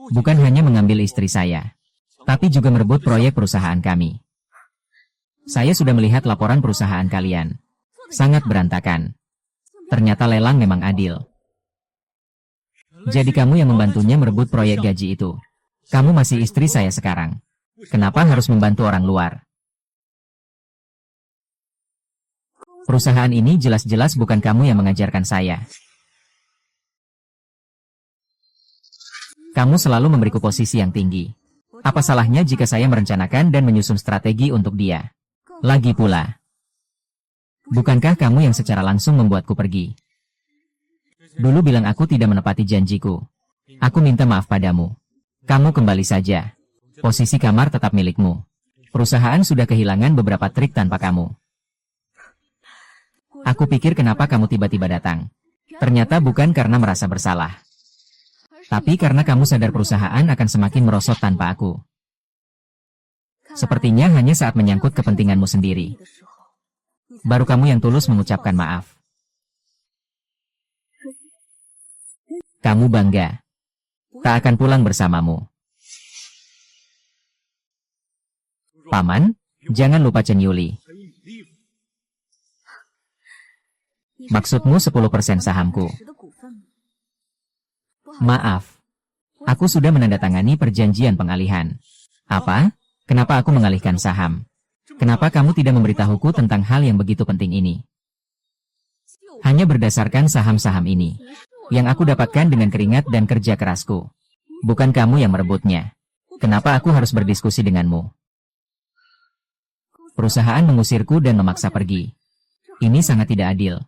Bukan hanya mengambil istri saya, tapi juga merebut proyek perusahaan kami. Saya sudah melihat laporan perusahaan kalian. Sangat berantakan. Ternyata lelang memang adil. Jadi kamu yang membantunya merebut proyek gaji itu. Kamu masih istri saya sekarang. Kenapa harus membantu orang luar? Perusahaan ini jelas-jelas bukan kamu yang mengajarkan saya. Kamu selalu memberiku posisi yang tinggi. Apa salahnya jika saya merencanakan dan menyusun strategi untuk dia? Lagi pula. Bukankah kamu yang secara langsung membuatku pergi? Dulu bilang aku tidak menepati janjiku. Aku minta maaf padamu. Kamu kembali saja. Posisi kamar tetap milikmu. Perusahaan sudah kehilangan beberapa trik tanpa kamu. Aku pikir kenapa kamu tiba-tiba datang. Ternyata bukan karena merasa bersalah. Tapi karena kamu sadar perusahaan akan semakin merosot tanpa aku. Sepertinya hanya saat menyangkut kepentinganmu sendiri. Baru kamu yang tulus mengucapkan maaf. Kamu bangga. Tak akan pulang bersamamu. Paman, jangan lupa Chen Yuli. Maksudmu 10% sahamku. Maaf. Aku sudah menandatangani perjanjian pengalihan. Apa? Kenapa aku mengalihkan saham? Kenapa kamu tidak memberitahuku tentang hal yang begitu penting ini? Hanya berdasarkan saham-saham ini. Yang aku dapatkan dengan keringat dan kerja kerasku. Bukan kamu yang merebutnya. Kenapa aku harus berdiskusi denganmu? Perusahaan mengusirku dan memaksa pergi. Ini sangat tidak adil.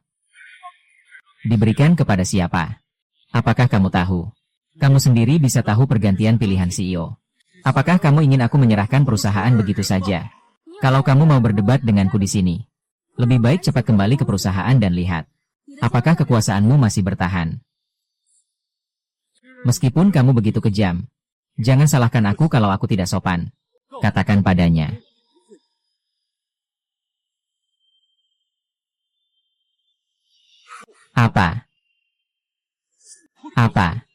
Diberikan kepada siapa? Apakah kamu tahu? Kamu sendiri bisa tahu pergantian pilihan CEO. Apakah kamu ingin aku menyerahkan perusahaan begitu saja? Kalau kamu mau berdebat denganku di sini, lebih baik cepat kembali ke perusahaan dan lihat. Apakah kekuasaanmu masih bertahan? Meskipun kamu begitu kejam, jangan salahkan aku kalau aku tidak sopan. Katakan padanya. Apa? Apa?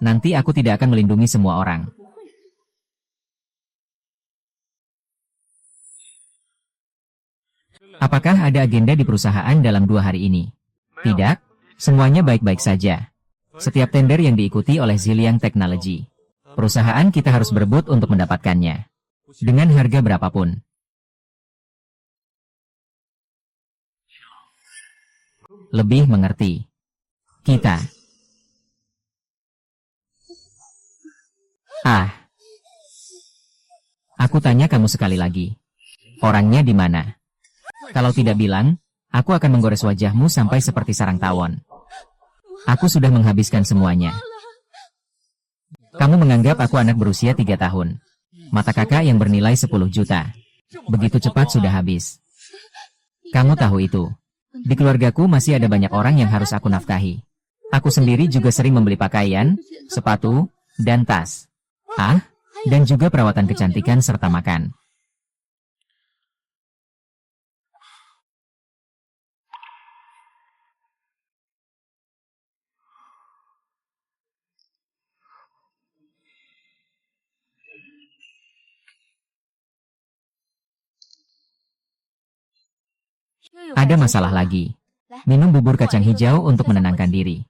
Nanti aku tidak akan melindungi semua orang. Apakah ada agenda di perusahaan dalam 2 hari ini? Tidak, semuanya baik-baik saja. Setiap tender yang diikuti oleh Ziliang Technology. Perusahaan kita harus berebut untuk mendapatkannya. Dengan harga berapapun. Lebih mengerti. Kita. Aku tanya kamu sekali lagi. Orangnya di mana? Kalau tidak bilang, aku akan menggores wajahmu sampai seperti sarang tawon. Aku sudah menghabiskan semuanya. Kamu menganggap aku anak berusia 3 tahun. Mata kakak yang bernilai 10 juta. Begitu cepat sudah habis. Kamu tahu itu. Di keluargaku masih ada banyak orang yang harus aku nafkahi. Aku sendiri juga sering membeli pakaian, sepatu, dan tas. Dan juga perawatan kecantikan serta makan. Ada masalah lagi. Minum bubur kacang hijau untuk menenangkan diri.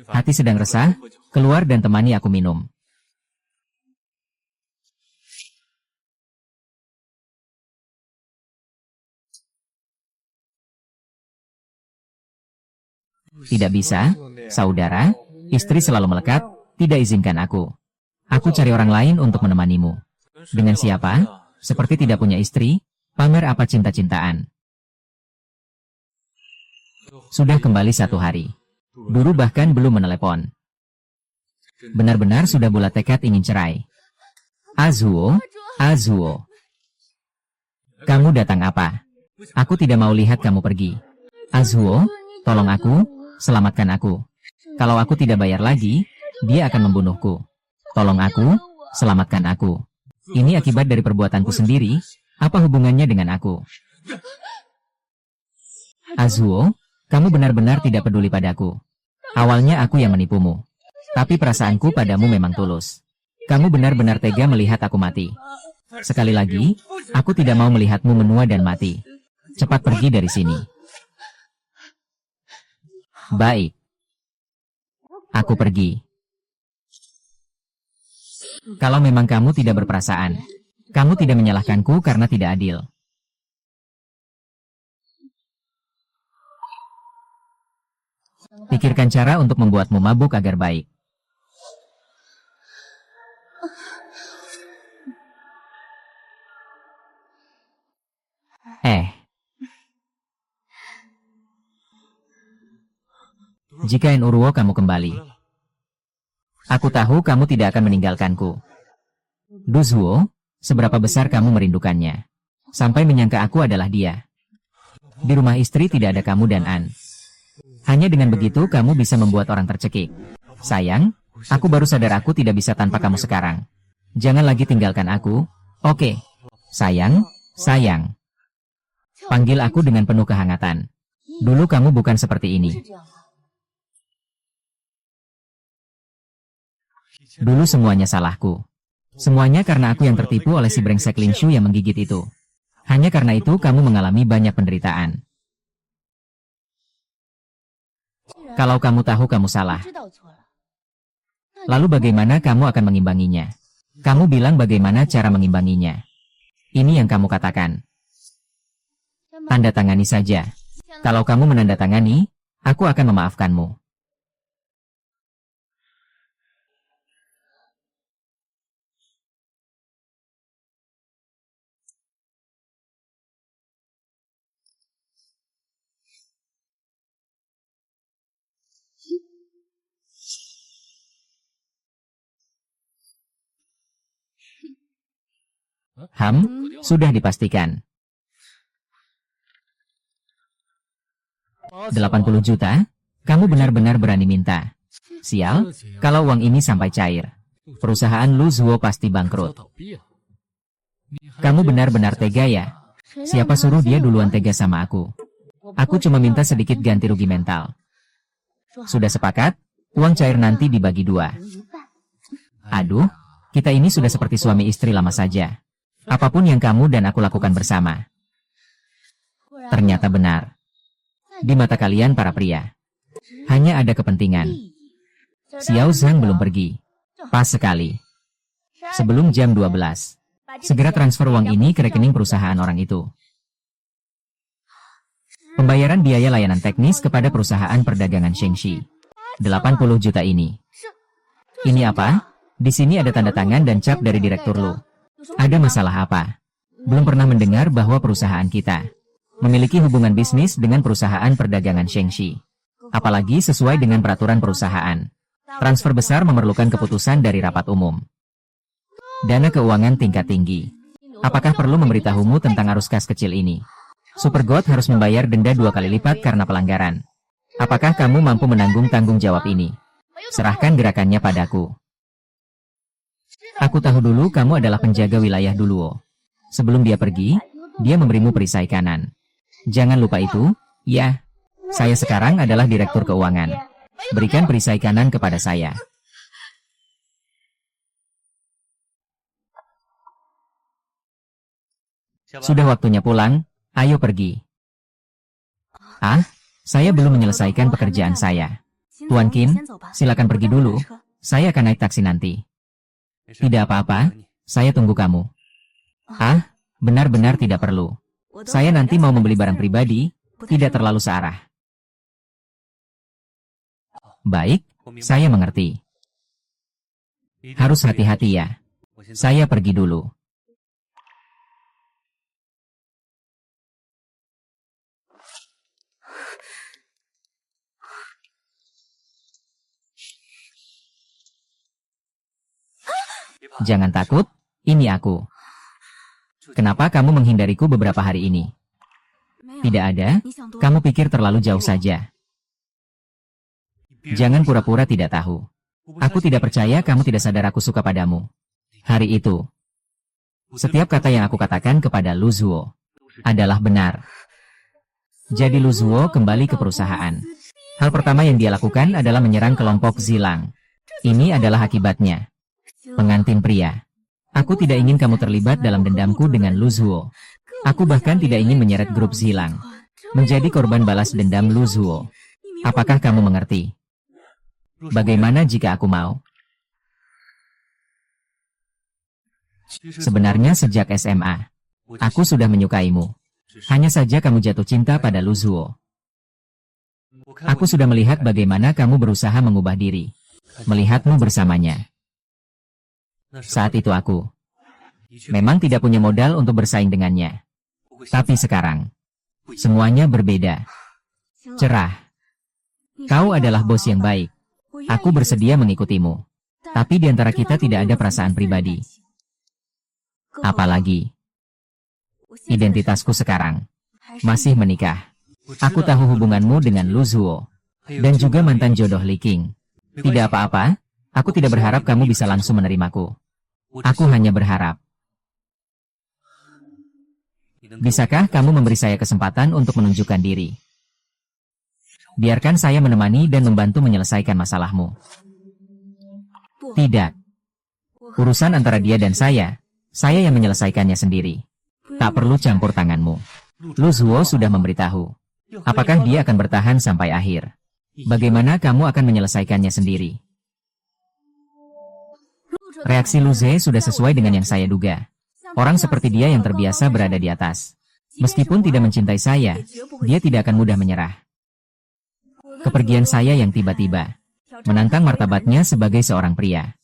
Hati sedang resah, keluar dan temani aku minum. Tidak bisa, saudara, istri selalu melekat, tidak izinkan aku. Aku cari orang lain untuk menemanimu. Dengan siapa? Seperti tidak punya istri, pamer apa cinta-cintaan. Sudah kembali 1 hari. Dulu bahkan belum menelepon. Benar-benar sudah bulat tekad ingin cerai. Azuo, kamu datang apa? Aku tidak mau lihat kamu pergi. Azuo, tolong aku, selamatkan aku. Kalau aku tidak bayar lagi, dia akan membunuhku. Tolong aku, selamatkan aku. Ini akibat dari perbuatanku sendiri, apa hubungannya dengan aku? Azuo, kamu benar-benar tidak peduli padaku. Awalnya aku yang menipumu. Tapi perasaanku padamu memang tulus. Kamu benar-benar tega melihat aku mati. Sekali lagi, aku tidak mau melihatmu menua dan mati. Cepat pergi dari sini. Baik. Aku pergi. Kalau memang kamu tidak berperasaan, kamu tidak menyalahkanku karena tidak adil. Pikirkan cara untuk membuatmu mabuk agar baik. Jika Enurwo kamu kembali. Aku tahu kamu tidak akan meninggalkanku. Duzuo, seberapa besar kamu merindukannya. Sampai menyangka aku adalah dia. Di rumah istri tidak ada kamu dan An. Hanya dengan begitu kamu bisa membuat orang tercekik. Sayang, aku baru sadar aku tidak bisa tanpa kamu sekarang. Jangan lagi tinggalkan aku, oke? Sayang, sayang. Panggil aku dengan penuh kehangatan. Dulu kamu bukan seperti ini. Dulu semuanya salahku. Semuanya karena aku yang tertipu oleh si brengsek Lin Shu yang menggigit itu. Hanya karena itu kamu mengalami banyak penderitaan. Kalau kamu tahu kamu salah, lalu bagaimana kamu akan mengimbanginya? Kamu bilang bagaimana cara mengimbanginya? Ini yang kamu katakan. Tanda tangani saja. Kalau kamu menandatangani, aku akan memaafkanmu. Sudah dipastikan. 80 juta? Kamu benar-benar berani minta. Sial, kalau uang ini sampai cair, perusahaan Lu Zuo pasti bangkrut. Kamu benar-benar tega ya? Siapa suruh dia duluan tega sama aku? Aku cuma minta sedikit ganti rugi mental. Sudah sepakat? Uang cair nanti dibagi 2. Aduh, kita ini sudah seperti suami istri lama saja. Apapun yang kamu dan aku lakukan bersama. Ternyata benar. Di mata kalian para pria, hanya ada kepentingan. Xiao Zhang belum pergi. Pas sekali. Sebelum jam 12. Segera transfer uang ini ke rekening perusahaan orang itu. Pembayaran biaya layanan teknis kepada perusahaan perdagangan Shengxi. 80 juta ini. Ini apa? Di sini ada tanda tangan dan cap dari direktur Lu. Ada masalah apa? Belum pernah mendengar bahwa perusahaan kita memiliki hubungan bisnis dengan perusahaan perdagangan Shengxi. Apalagi sesuai dengan peraturan perusahaan. Transfer besar memerlukan keputusan dari rapat umum. Dana keuangan tingkat tinggi. Apakah perlu memberitahumu tentang arus kas kecil ini? Super God harus membayar denda 2 kali lipat karena pelanggaran. Apakah kamu mampu menanggung tanggung jawab ini? Serahkan gerakannya padaku. Aku tahu dulu kamu adalah penjaga wilayah Duluo. Sebelum dia pergi, dia memberimu perisai kanan. Jangan lupa itu, ya. Saya sekarang adalah direktur keuangan. Berikan perisai kanan kepada saya. Sudah waktunya pulang, ayo pergi. Ah, saya belum menyelesaikan pekerjaan saya. Tuan Qin, silakan pergi dulu. Saya akan naik taksi nanti. Tidak apa-apa, saya tunggu kamu. Ah, benar-benar tidak perlu. Saya nanti mau membeli barang pribadi, tidak terlalu searah. Baik, saya mengerti. Harus hati-hati ya. Saya pergi dulu. Jangan takut, ini aku. Kenapa kamu menghindariku beberapa hari ini? Tidak ada, kamu pikir terlalu jauh saja. Jangan pura-pura tidak tahu. Aku tidak percaya kamu tidak sadar aku suka padamu. Hari itu, setiap kata yang aku katakan kepada Lu Zuo adalah benar. Jadi Lu Zuo kembali ke perusahaan. Hal pertama yang dia lakukan adalah menyerang kelompok Zilang. Ini adalah akibatnya. Pengantin pria. Aku tidak ingin kamu terlibat dalam dendamku dengan Lu Zuo. Aku bahkan tidak ingin menyeret grup Zilang. Menjadi korban balas dendam Lu Zuo. Apakah kamu mengerti? Bagaimana jika aku mau? Sebenarnya sejak SMA, aku sudah menyukaimu. Hanya saja kamu jatuh cinta pada Lu Zuo. Aku sudah melihat bagaimana kamu berusaha mengubah diri. Melihatmu bersamanya. Saat itu aku memang tidak punya modal untuk bersaing dengannya. Tapi sekarang, semuanya berbeda. Cerah. Kau adalah bos yang baik. Aku bersedia mengikutimu. Tapi di antara kita tidak ada perasaan pribadi. Apalagi, identitasku sekarang masih menikah. Aku tahu hubunganmu dengan Lu Zuo. Dan juga mantan jodoh Li Qing. Tidak apa-apa. Aku tidak berharap kamu bisa langsung menerimaku. Aku hanya berharap. Bisakah kamu memberi saya kesempatan untuk menunjukkan diri? Biarkan saya menemani dan membantu menyelesaikan masalahmu. Tidak. Urusan antara dia dan saya yang menyelesaikannya sendiri. Tak perlu campur tanganmu. Lu Zuo sudah memberitahu. Apakah dia akan bertahan sampai akhir? Bagaimana kamu akan menyelesaikannya sendiri? Reaksi Lu Ze sudah sesuai dengan yang saya duga. Orang seperti dia yang terbiasa berada di atas. Meskipun tidak mencintai saya, dia tidak akan mudah menyerah. Kepergian saya yang tiba-tiba menantang martabatnya sebagai seorang pria.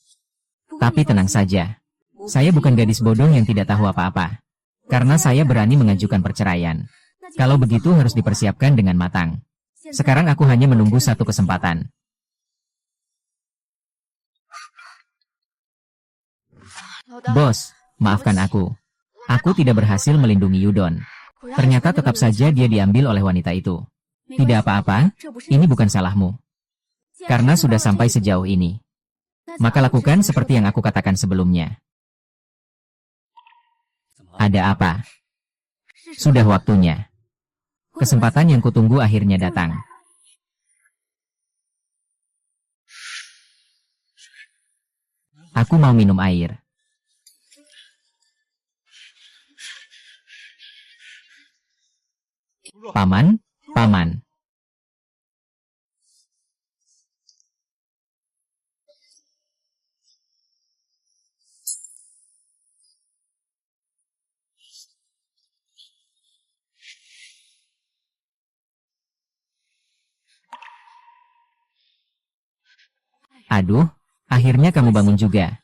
Tapi tenang saja. Saya bukan gadis bodoh yang tidak tahu apa-apa. Karena saya berani mengajukan perceraian. Kalau begitu harus dipersiapkan dengan matang. Sekarang aku hanya menunggu satu kesempatan. Bos, maafkan aku. Aku tidak berhasil melindungi Yudon. Ternyata tetap saja dia diambil oleh wanita itu. Tidak apa-apa, ini bukan salahmu. Karena sudah sampai sejauh ini. Maka lakukan seperti yang aku katakan sebelumnya. Ada apa? Sudah waktunya. Kesempatan yang kutunggu akhirnya datang. Aku mau minum air. Paman, paman. Aduh, akhirnya kamu bangun juga.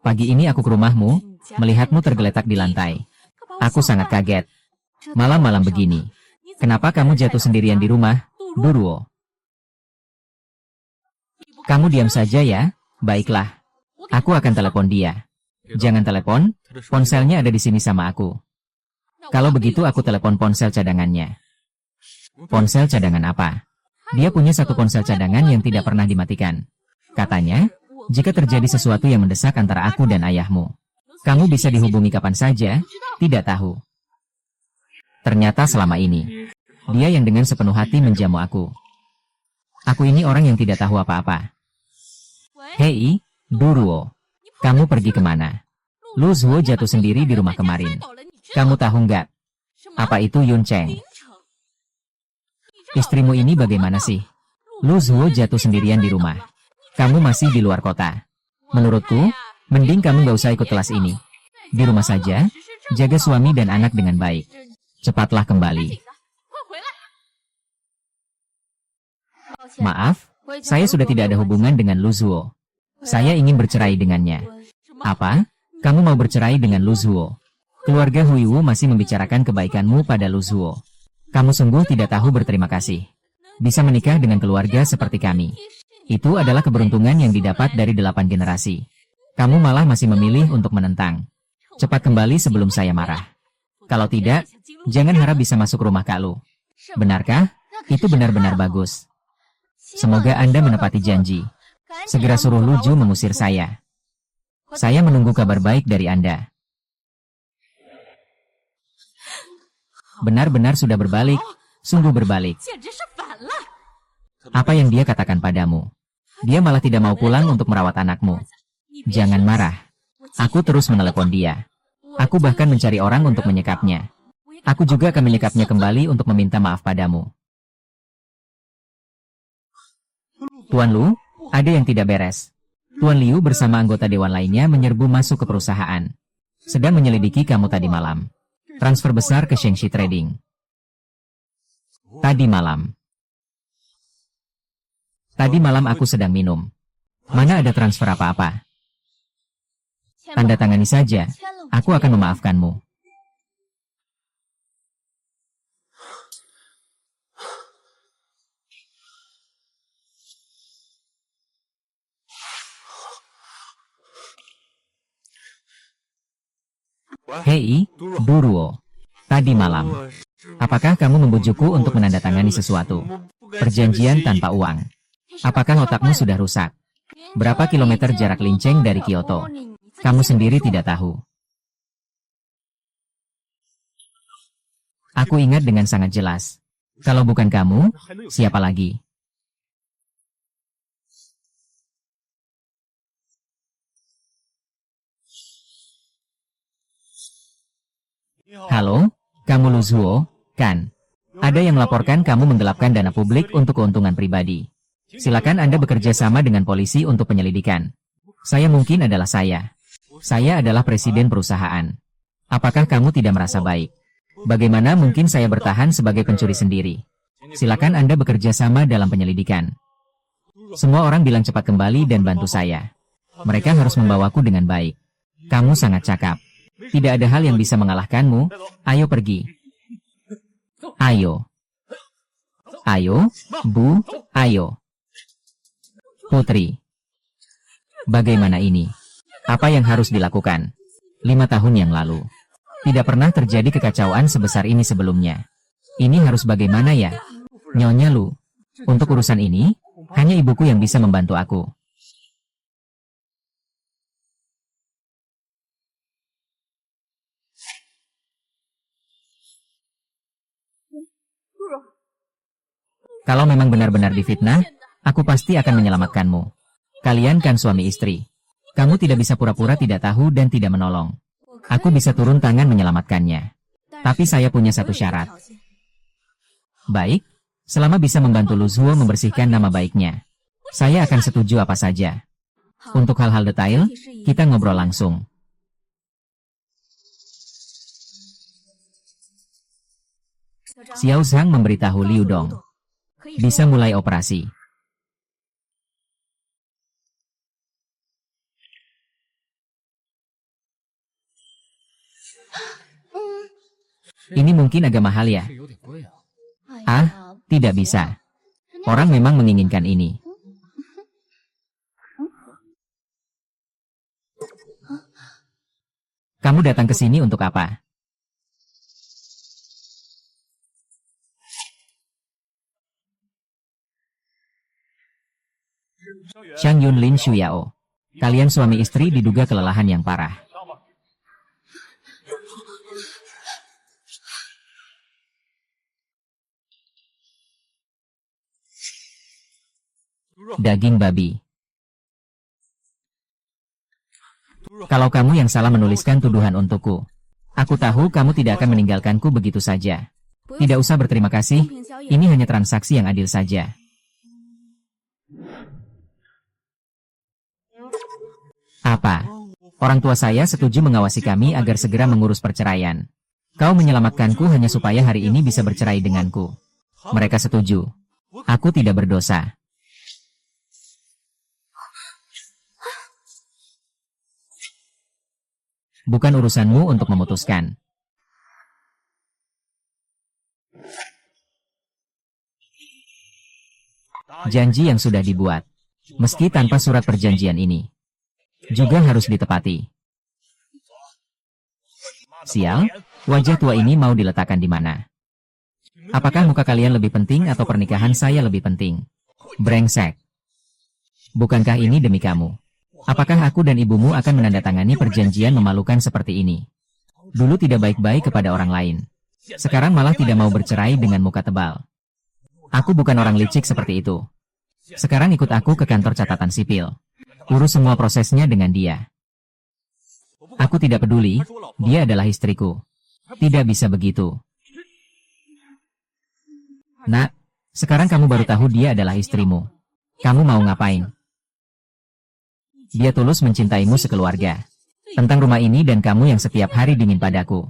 Pagi ini aku ke rumahmu, melihatmu tergeletak di lantai. Aku sangat kaget. Malam-malam begini. Kenapa kamu jatuh sendirian di rumah, Duruo? Kamu diam saja ya? Baiklah. Aku akan telepon dia. Jangan telepon, ponselnya ada di sini sama aku. Kalau begitu aku telepon ponsel cadangannya. Ponsel cadangan apa? Dia punya satu ponsel cadangan yang tidak pernah dimatikan. Katanya, jika terjadi sesuatu yang mendesak antara aku dan ayahmu, kamu bisa dihubungi kapan saja, tidak tahu. Ternyata selama ini, dia yang dengan sepenuh hati menjamu aku. Aku ini orang yang tidak tahu apa-apa. Hei, Duruo, kamu pergi kemana? Lu Zuo jatuh sendiri di rumah kemarin. Kamu tahu nggak? Apa itu Yun Cheng? Istrimu ini bagaimana sih? Lu Zuo jatuh sendirian di rumah. Kamu masih di luar kota. Menurutku, mending kamu gak usah ikut kelas ini. Di rumah saja, jaga suami dan anak dengan baik. Cepatlah kembali. Maaf, saya sudah tidak ada hubungan dengan Lu Zuo. Saya ingin bercerai dengannya. Apa? Kamu mau bercerai dengan Lu Zuo? Keluarga Huiwu masih membicarakan kebaikanmu pada Lu Zuo. Kamu sungguh tidak tahu berterima kasih. Bisa menikah dengan keluarga seperti kami. Itu adalah keberuntungan yang didapat dari 8 generasi. Kamu malah masih memilih untuk menentang. Cepat kembali sebelum saya marah. Kalau tidak, jangan harap bisa masuk rumah Kak Lu. Benarkah? Itu benar-benar bagus. Semoga Anda menepati janji. Segera suruh Lu Ju mengusir saya. Saya menunggu kabar baik dari Anda. Benar-benar sudah berbalik, sungguh berbalik. Apa yang dia katakan padamu? Dia malah tidak mau pulang untuk merawat anakmu. Jangan marah. Aku terus menelepon dia. Aku bahkan mencari orang untuk menyekapnya. Aku juga akan menyekapnya kembali untuk meminta maaf padamu. Tuan Lu, ada yang tidak beres. Tuan Liu bersama anggota dewan lainnya menyerbu masuk ke perusahaan. Sedang menyelidiki kamu tadi malam. Transfer besar ke Shengxi Trading. Tadi malam. Tadi malam aku sedang minum. Mana ada transfer apa-apa? Tanda tangani saja. Aku akan memaafkanmu. Hei, Duruo. Tadi malam. Apakah kamu membujukku untuk menandatangani sesuatu? Perjanjian tanpa uang. Apakah otakmu sudah rusak? Berapa kilometer jarak Linceng dari Kyoto? Kamu sendiri tidak tahu. Aku ingat dengan sangat jelas. Kalau bukan kamu, siapa lagi? Halo, kamu Lu Zuo, kan? Ada yang melaporkan kamu menggelapkan dana publik untuk keuntungan pribadi. Silakan Anda bekerja sama dengan polisi untuk penyelidikan. Saya mungkin adalah saya. Saya adalah presiden perusahaan. Apakah kamu tidak merasa baik? Bagaimana mungkin saya bertahan sebagai pencuri sendiri? Silakan Anda bekerja sama dalam penyelidikan. Semua orang bilang cepat kembali dan bantu saya. Mereka harus membawaku dengan baik. Kamu sangat cakap. Tidak ada hal yang bisa mengalahkanmu. Ayo pergi. Ayo. Ayo, Bu, ayo. Putri. Bagaimana ini? Apa yang harus dilakukan? 5 tahun yang lalu. Tidak pernah terjadi kekacauan sebesar ini sebelumnya. Ini harus bagaimana ya? Nyonya Lu. Untuk urusan ini, hanya ibuku yang bisa membantu aku. Kalau memang benar-benar difitnah, aku pasti akan menyelamatkanmu. Kalian kan suami istri. Kamu tidak bisa pura-pura tidak tahu dan tidak menolong. Aku bisa turun tangan menyelamatkannya. Tapi saya punya satu syarat. Baik, selama bisa membantu Lu Zuo membersihkan nama baiknya, saya akan setuju apa saja. Untuk hal-hal detail, kita ngobrol langsung. Xiao Zhang memberitahu Liu Dong. Bisa mulai operasi. Ini mungkin agak mahal ya? Ah, tidak bisa. Orang memang menginginkan ini. Kamu datang ke sini untuk apa? Xiang Yun Lin Shuyao. Kalian suami istri diduga kelelahan yang parah. Daging babi. Kalau kamu yang salah menuliskan tuduhan untukku, aku tahu kamu tidak akan meninggalkanku begitu saja. Tidak usah berterima kasih, ini hanya transaksi yang adil saja. Apa? Orang tua saya setuju mengawasi kami agar segera mengurus perceraian. Kau menyelamatkanku hanya supaya hari ini bisa bercerai denganku. Mereka setuju. Aku tidak berdosa. Bukan urusanmu untuk memutuskan. Janji yang sudah dibuat, meski tanpa surat perjanjian ini, juga harus ditepati. Sial, wajah tua ini mau diletakkan di mana? Apakah muka kalian lebih penting atau pernikahan saya lebih penting? Brengsek. Bukankah ini demi kamu? Apakah aku dan ibumu akan menandatangani perjanjian memalukan seperti ini? Dulu tidak baik-baik kepada orang lain. Sekarang malah tidak mau bercerai dengan muka tebal. Aku bukan orang licik seperti itu. Sekarang ikut aku ke kantor catatan sipil. Urus semua prosesnya dengan dia. Aku tidak peduli, dia adalah istriku. Tidak bisa begitu. Nak, sekarang kamu baru tahu dia adalah istrimu. Kamu mau ngapain? Dia tulus mencintaimu sekeluarga. Tentang rumah ini dan kamu yang setiap hari dingin padaku.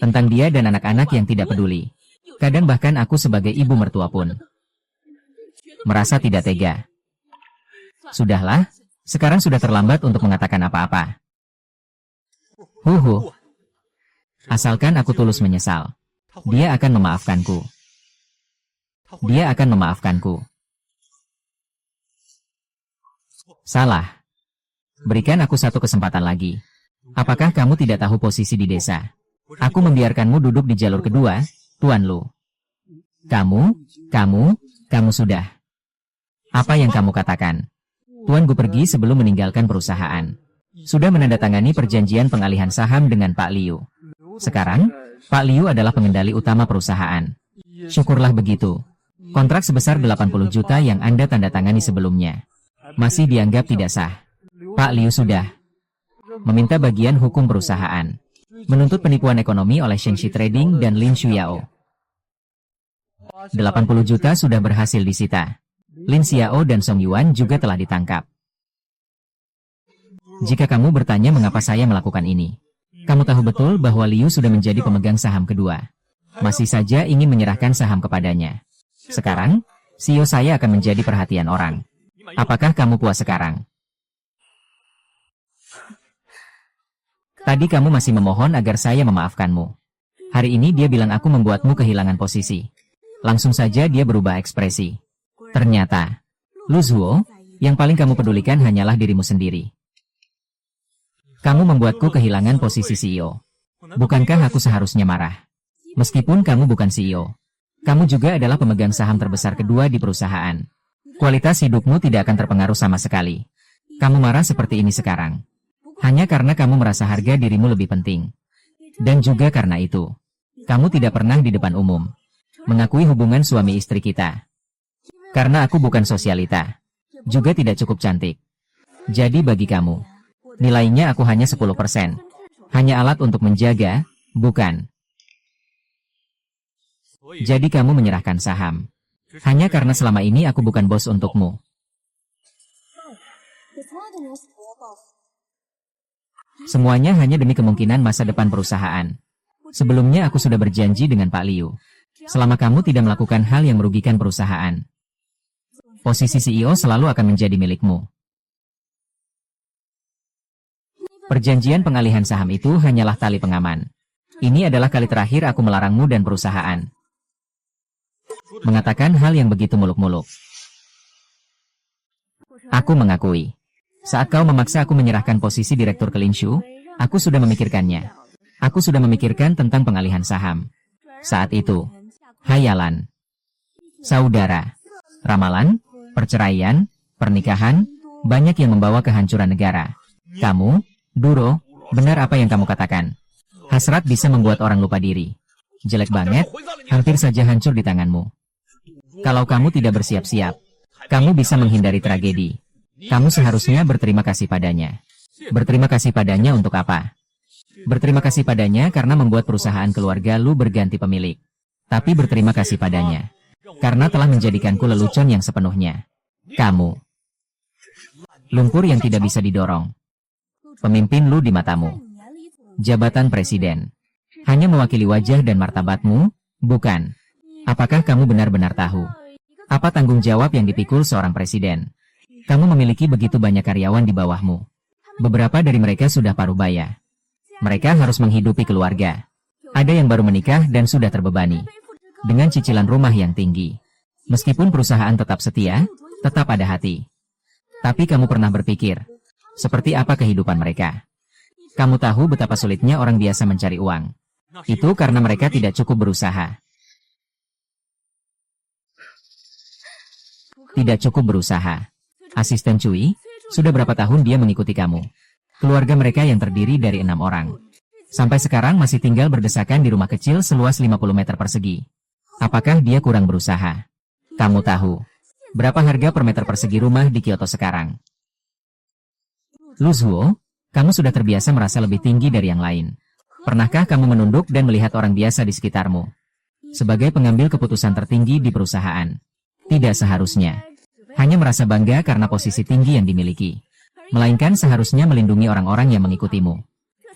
Tentang dia dan anak-anak yang tidak peduli. Kadang bahkan aku sebagai ibu mertua pun merasa tidak tega. Sudahlah, sekarang sudah terlambat untuk mengatakan apa-apa. Huhu. Asalkan aku tulus menyesal, dia akan memaafkanku. Dia akan memaafkanku. Salah. Berikan aku satu kesempatan lagi. Apakah kamu tidak tahu posisi di desa? Aku membiarkanmu duduk di jalur kedua, Tuan Lu. Kamu sudah. Apa yang kamu katakan? Tuan Gu pergi sebelum meninggalkan perusahaan. Sudah menandatangani perjanjian pengalihan saham dengan Pak Liu. Sekarang, Pak Liu adalah pengendali utama perusahaan. Syukurlah begitu. Kontrak sebesar 80 juta yang Anda tandatangani sebelumnya masih dianggap tidak sah. Pak Liu sudah meminta bagian hukum perusahaan, menuntut penipuan ekonomi oleh Shengxi Trading dan Lin Shuyao. 80 juta sudah berhasil disita. Lin Xiao dan Song Yuan juga telah ditangkap. Jika kamu bertanya mengapa saya melakukan ini, kamu tahu betul bahwa Liu sudah menjadi pemegang saham kedua. Masih saja ingin menyerahkan saham kepadanya. Sekarang, CEO saya akan menjadi perhatian orang. Apakah kamu puas sekarang? Tadi kamu masih memohon agar saya memaafkanmu. Hari ini dia bilang aku membuatmu kehilangan posisi. Langsung saja dia berubah ekspresi. Ternyata, Lu Zuo, yang paling kamu pedulikan hanyalah dirimu sendiri. Kamu membuatku kehilangan posisi CEO. Bukankah aku seharusnya marah? Meskipun kamu bukan CEO, kamu juga adalah pemegang saham terbesar kedua di perusahaan. Kualitas hidupmu tidak akan terpengaruh sama sekali. Kamu marah seperti ini sekarang hanya karena kamu merasa harga dirimu lebih penting. Dan juga karena itu, kamu tidak pernah di depan umum mengakui hubungan suami istri kita. Karena aku bukan sosialita, juga tidak cukup cantik. Jadi bagi kamu, Nilainya aku hanya 10%. Hanya alat untuk menjaga, bukan. Jadi kamu menyerahkan saham. Hanya karena selama ini aku bukan bos untukmu. Semuanya hanya demi kemungkinan masa depan perusahaan. Sebelumnya aku sudah berjanji dengan Pak Liu. Selama kamu tidak melakukan hal yang merugikan perusahaan, posisi CEO selalu akan menjadi milikmu. Perjanjian pengalihan saham itu hanyalah tali pengaman. Ini adalah kali terakhir aku melarangmu dan perusahaan mengatakan hal yang begitu muluk-muluk. Aku mengakui. Saat kau memaksa aku menyerahkan posisi direktur ke Linshu, aku sudah memikirkannya. Aku sudah memikirkan tentang pengalihan saham. Saat itu, hayalan, saudara, ramalan, perceraian, pernikahan, banyak yang membawa kehancuran negara. Kamu, Duro, benar apa yang kamu katakan. Hasrat bisa membuat orang lupa diri. Jelek banget, hampir saja hancur di tanganmu. Kalau kamu tidak bersiap-siap, kamu bisa menghindari tragedi. Kamu seharusnya berterima kasih padanya. Berterima kasih padanya untuk apa? Berterima kasih padanya karena membuat perusahaan keluarga lu berganti pemilik. Tapi berterima kasih padanya karena telah menjadikanku lelucon yang sepenuhnya. Kamu, lumpur yang tidak bisa didorong. Pemimpin lu di matamu. Jabatan presiden hanya mewakili wajah dan martabatmu, bukan. Apakah kamu benar-benar tahu apa tanggung jawab yang dipikul seorang presiden? Kamu memiliki begitu banyak karyawan di bawahmu. Beberapa dari mereka sudah paruh baya. Mereka harus menghidupi keluarga. Ada yang baru menikah dan sudah terbebani dengan cicilan rumah yang tinggi. Meskipun perusahaan tetap setia, tetap ada hati. Tapi kamu pernah berpikir, seperti apa kehidupan mereka? Kamu tahu betapa sulitnya orang biasa mencari uang. Itu karena mereka tidak cukup berusaha. Tidak cukup berusaha. Asisten Cui, sudah berapa tahun dia mengikuti kamu? Keluarga mereka yang terdiri dari 6 orang. Sampai sekarang masih tinggal berdesakan di rumah kecil seluas 50 meter persegi. Apakah dia kurang berusaha? Kamu tahu berapa harga per meter persegi rumah di Kyoto sekarang? Lu Zuo, kamu sudah terbiasa merasa lebih tinggi dari yang lain. Pernahkah kamu menunduk dan melihat orang biasa di sekitarmu sebagai pengambil keputusan tertinggi di perusahaan? Tidak seharusnya. Hanya merasa bangga karena posisi tinggi yang dimiliki. Melainkan seharusnya melindungi orang-orang yang mengikutimu.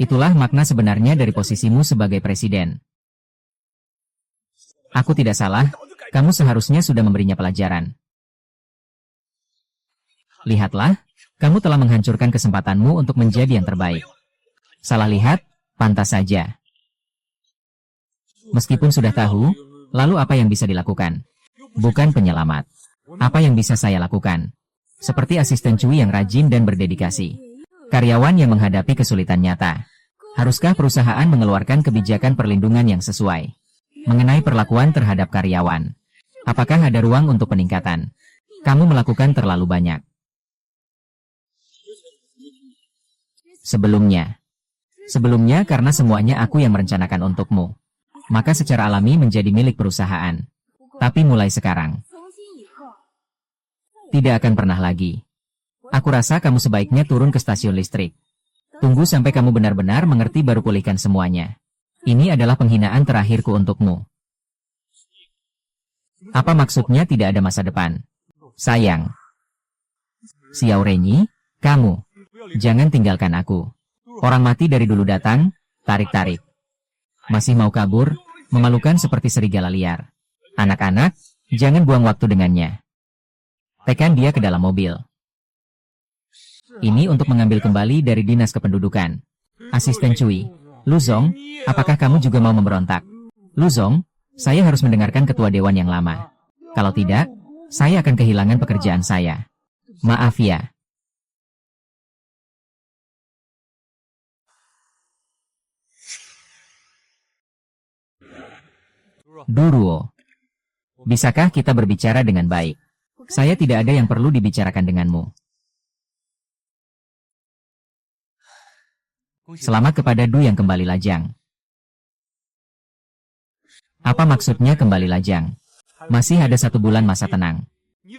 Itulah makna sebenarnya dari posisimu sebagai presiden. Aku tidak salah, kamu seharusnya sudah memberinya pelajaran. Lihatlah, kamu telah menghancurkan kesempatanmu untuk menjadi yang terbaik. Salah lihat, pantas saja. Meskipun sudah tahu, lalu apa yang bisa dilakukan? Bukan penyelamat. Apa yang bisa saya lakukan? Seperti asisten Cui yang rajin dan berdedikasi. Karyawan yang menghadapi kesulitan nyata. Haruskah perusahaan mengeluarkan kebijakan perlindungan yang sesuai? Mengenai perlakuan terhadap karyawan. Apakah ada ruang untuk peningkatan? Kamu melakukan terlalu banyak. Sebelumnya karena semuanya aku yang merencanakan untukmu. Maka secara alami menjadi milik perusahaan. Tapi mulai sekarang, tidak akan pernah lagi. Aku rasa kamu sebaiknya turun ke stasiun listrik. Tunggu sampai kamu benar-benar mengerti baru pulihkan semuanya. Ini adalah penghinaan terakhirku untukmu. Apa maksudnya tidak ada masa depan? Sayang. Xiao Renyi, kamu. Jangan tinggalkan aku. Orang mati dari dulu datang, tarik-tarik. Masih mau kabur, memalukan seperti serigala liar. Anak-anak, jangan buang waktu dengannya. Tekan dia ke dalam mobil. Ini untuk mengambil kembali dari dinas kependudukan. Asisten Cui, Luzong, apakah kamu juga mau memberontak? Luzong, saya harus mendengarkan ketua dewan yang lama. Kalau tidak, saya akan kehilangan pekerjaan saya. Maaf ya. Duruo, bisakah kita berbicara dengan baik? Saya tidak ada yang perlu dibicarakan denganmu. Selamat kepada Du yang kembali lajang. Apa maksudnya kembali lajang? Masih ada 1 bulan masa tenang.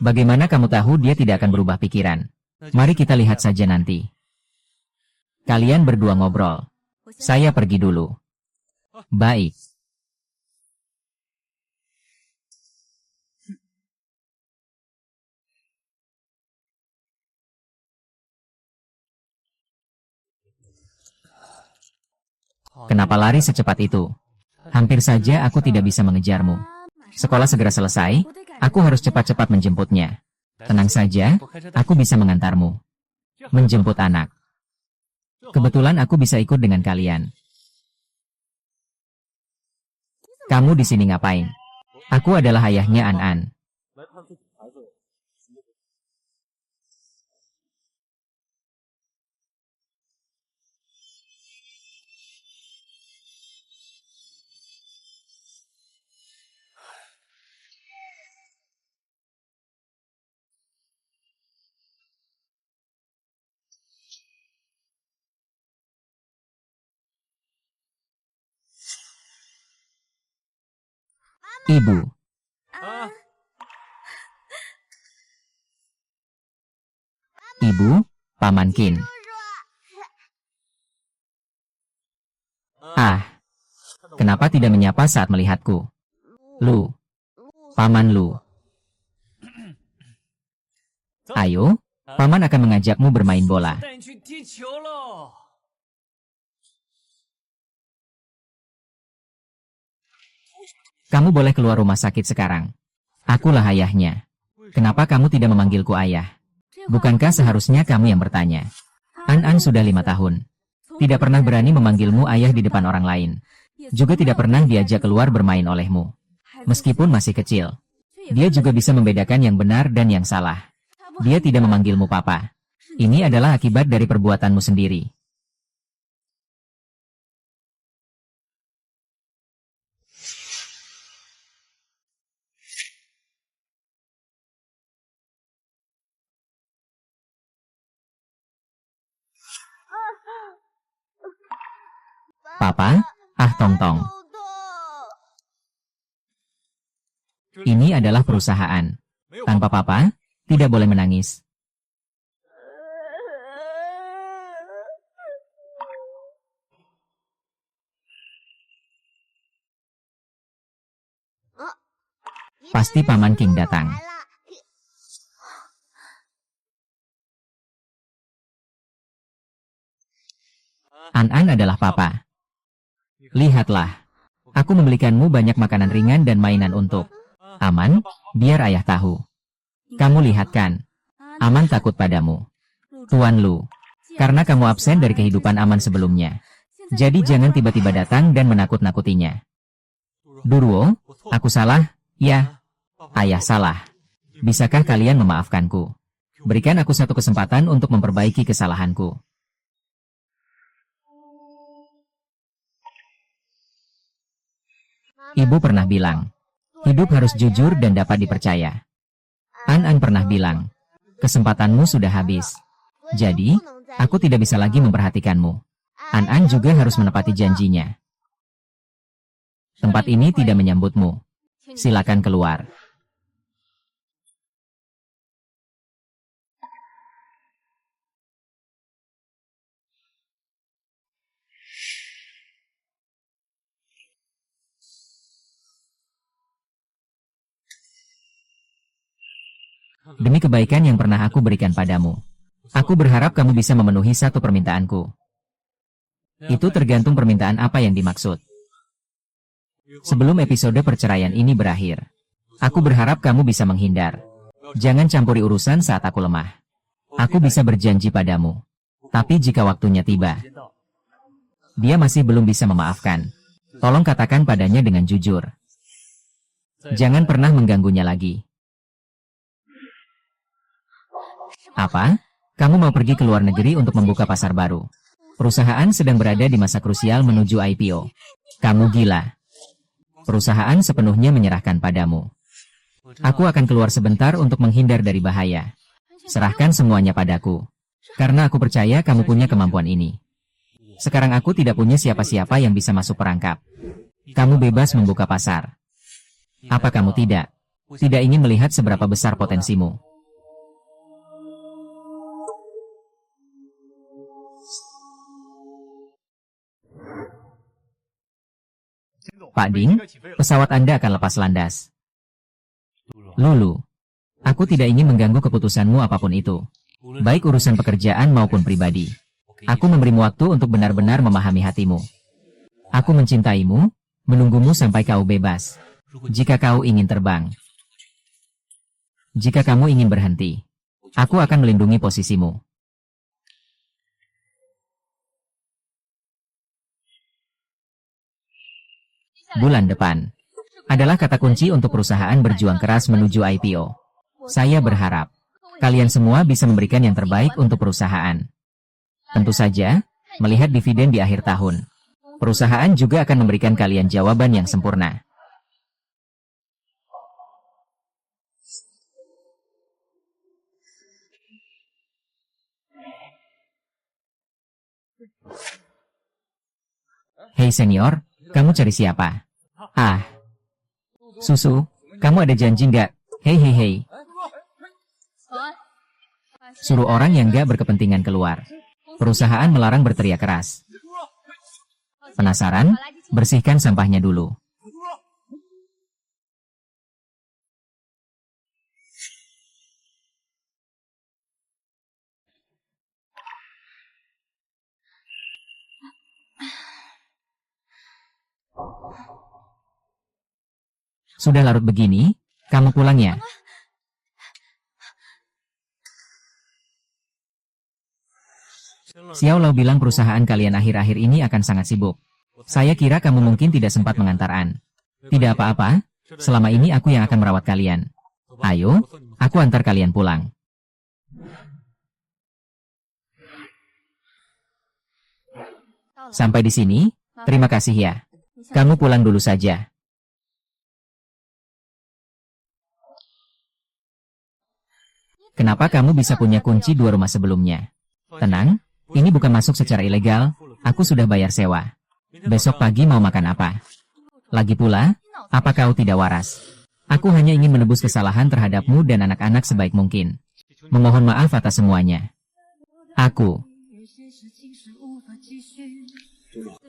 Bagaimana kamu tahu dia tidak akan berubah pikiran? Mari kita lihat saja nanti. Kalian berdua ngobrol. Saya pergi dulu. Baik. Kenapa lari secepat itu? Hampir saja aku tidak bisa mengejarmu. Sekolah segera selesai, aku harus cepat-cepat menjemputnya. Tenang saja, aku bisa mengantarmu. Menjemput anak. Kebetulan aku bisa ikut dengan kalian. Kamu di sini ngapain? Aku adalah ayahnya An. Ibu. Ibu, Paman Qin. Ah, kenapa tidak menyapa saat melihatku? Lu. Paman Lu. Ayo, Paman akan mengajakmu bermain bola. Kamu boleh keluar rumah sakit sekarang. Akulah ayahnya. Kenapa kamu tidak memanggilku ayah? Bukankah seharusnya kamu yang bertanya? An sudah 5 tahun. Tidak pernah berani memanggilmu ayah di depan orang lain. Juga tidak pernah diajak keluar bermain olehmu. Meskipun masih kecil. Dia juga bisa membedakan yang benar dan yang salah. Dia tidak memanggilmu papa. Ini adalah akibat dari perbuatanmu sendiri. Papa, Tong. Ini adalah perusahaan. Tanpa papa, tidak boleh menangis. Pasti Paman King datang. An adalah papa. Lihatlah. Aku membelikanmu banyak makanan ringan dan mainan untuk Aman, biar ayah tahu. Kamu lihat kan? Aman takut padamu. Tuan Lu. Karena kamu absen dari kehidupan Aman sebelumnya. Jadi jangan tiba-tiba datang dan menakut-nakutinya. Durwo, aku salah? Ya. Ayah salah. Bisakah kalian memaafkanku? Berikan aku satu kesempatan untuk memperbaiki kesalahanku. Ibu pernah bilang, hidup harus jujur dan dapat dipercaya. An pernah bilang, kesempatanmu sudah habis. Jadi, aku tidak bisa lagi memperhatikanmu. An juga harus menepati janjinya. Tempat ini tidak menyambutmu. Silakan keluar. Demi kebaikan yang pernah aku berikan padamu. Aku berharap kamu bisa memenuhi satu permintaanku. Itu tergantung permintaan apa yang dimaksud. Sebelum episode perceraian ini berakhir, aku berharap kamu bisa menghindar. Jangan campuri urusan saat aku lemah. Aku bisa berjanji padamu. Tapi jika waktunya tiba, dia masih belum bisa memaafkan. Tolong katakan padanya dengan jujur. Jangan pernah mengganggunya lagi. Apa? Kamu mau pergi ke luar negeri untuk membuka pasar baru? Perusahaan sedang berada di masa krusial menuju IPO. Kamu gila. Perusahaan sepenuhnya menyerahkan padamu. Aku akan keluar sebentar untuk menghindar dari bahaya. Serahkan semuanya padaku. Karena aku percaya kamu punya kemampuan ini. Sekarang aku tidak punya siapa-siapa yang bisa masuk perangkap. Kamu bebas membuka pasar. Apa kamu tidak? Tidak ingin melihat seberapa besar potensimu? Pak Ding, pesawat Anda akan lepas landas. Lulu, aku tidak ingin mengganggu keputusanmu apapun itu. Baik urusan pekerjaan maupun pribadi. Aku memberimu waktu untuk benar-benar memahami hatimu. Aku mencintaimu, menunggumu sampai kau bebas. Jika kau ingin terbang. Jika kamu ingin berhenti, aku akan melindungi posisimu. Bulan depan adalah kata kunci untuk perusahaan berjuang keras menuju IPO. Saya berharap kalian semua bisa memberikan yang terbaik untuk perusahaan. Tentu saja, melihat dividen di akhir tahun, perusahaan juga akan memberikan kalian jawaban yang sempurna. Hei senior, kamu cari siapa? Ah, Susu, kamu ada janji nggak? Hei hei hei. Suruh orang yang nggak berkepentingan keluar. Perusahaan melarang berteriak keras. Penasaran? Bersihkan sampahnya dulu. Sudah larut begini, kamu pulang ya? Xiao Lao bilang perusahaan kalian akhir-akhir ini akan sangat sibuk. Saya kira kamu mungkin tidak sempat mengantar An. Tidak apa-apa, selama ini aku yang akan merawat kalian. Ayo, aku antar kalian pulang. Sampai di sini, terima kasih ya. Kamu pulang dulu saja. Kenapa kamu bisa punya kunci 2 rumah sebelumnya? Tenang, ini bukan masuk secara ilegal, aku sudah bayar sewa. Besok pagi mau makan apa? Lagi pula, apa kau tidak waras? Aku hanya ingin menebus kesalahan terhadapmu dan anak-anak sebaik mungkin. Memohon maaf atas semuanya. Aku.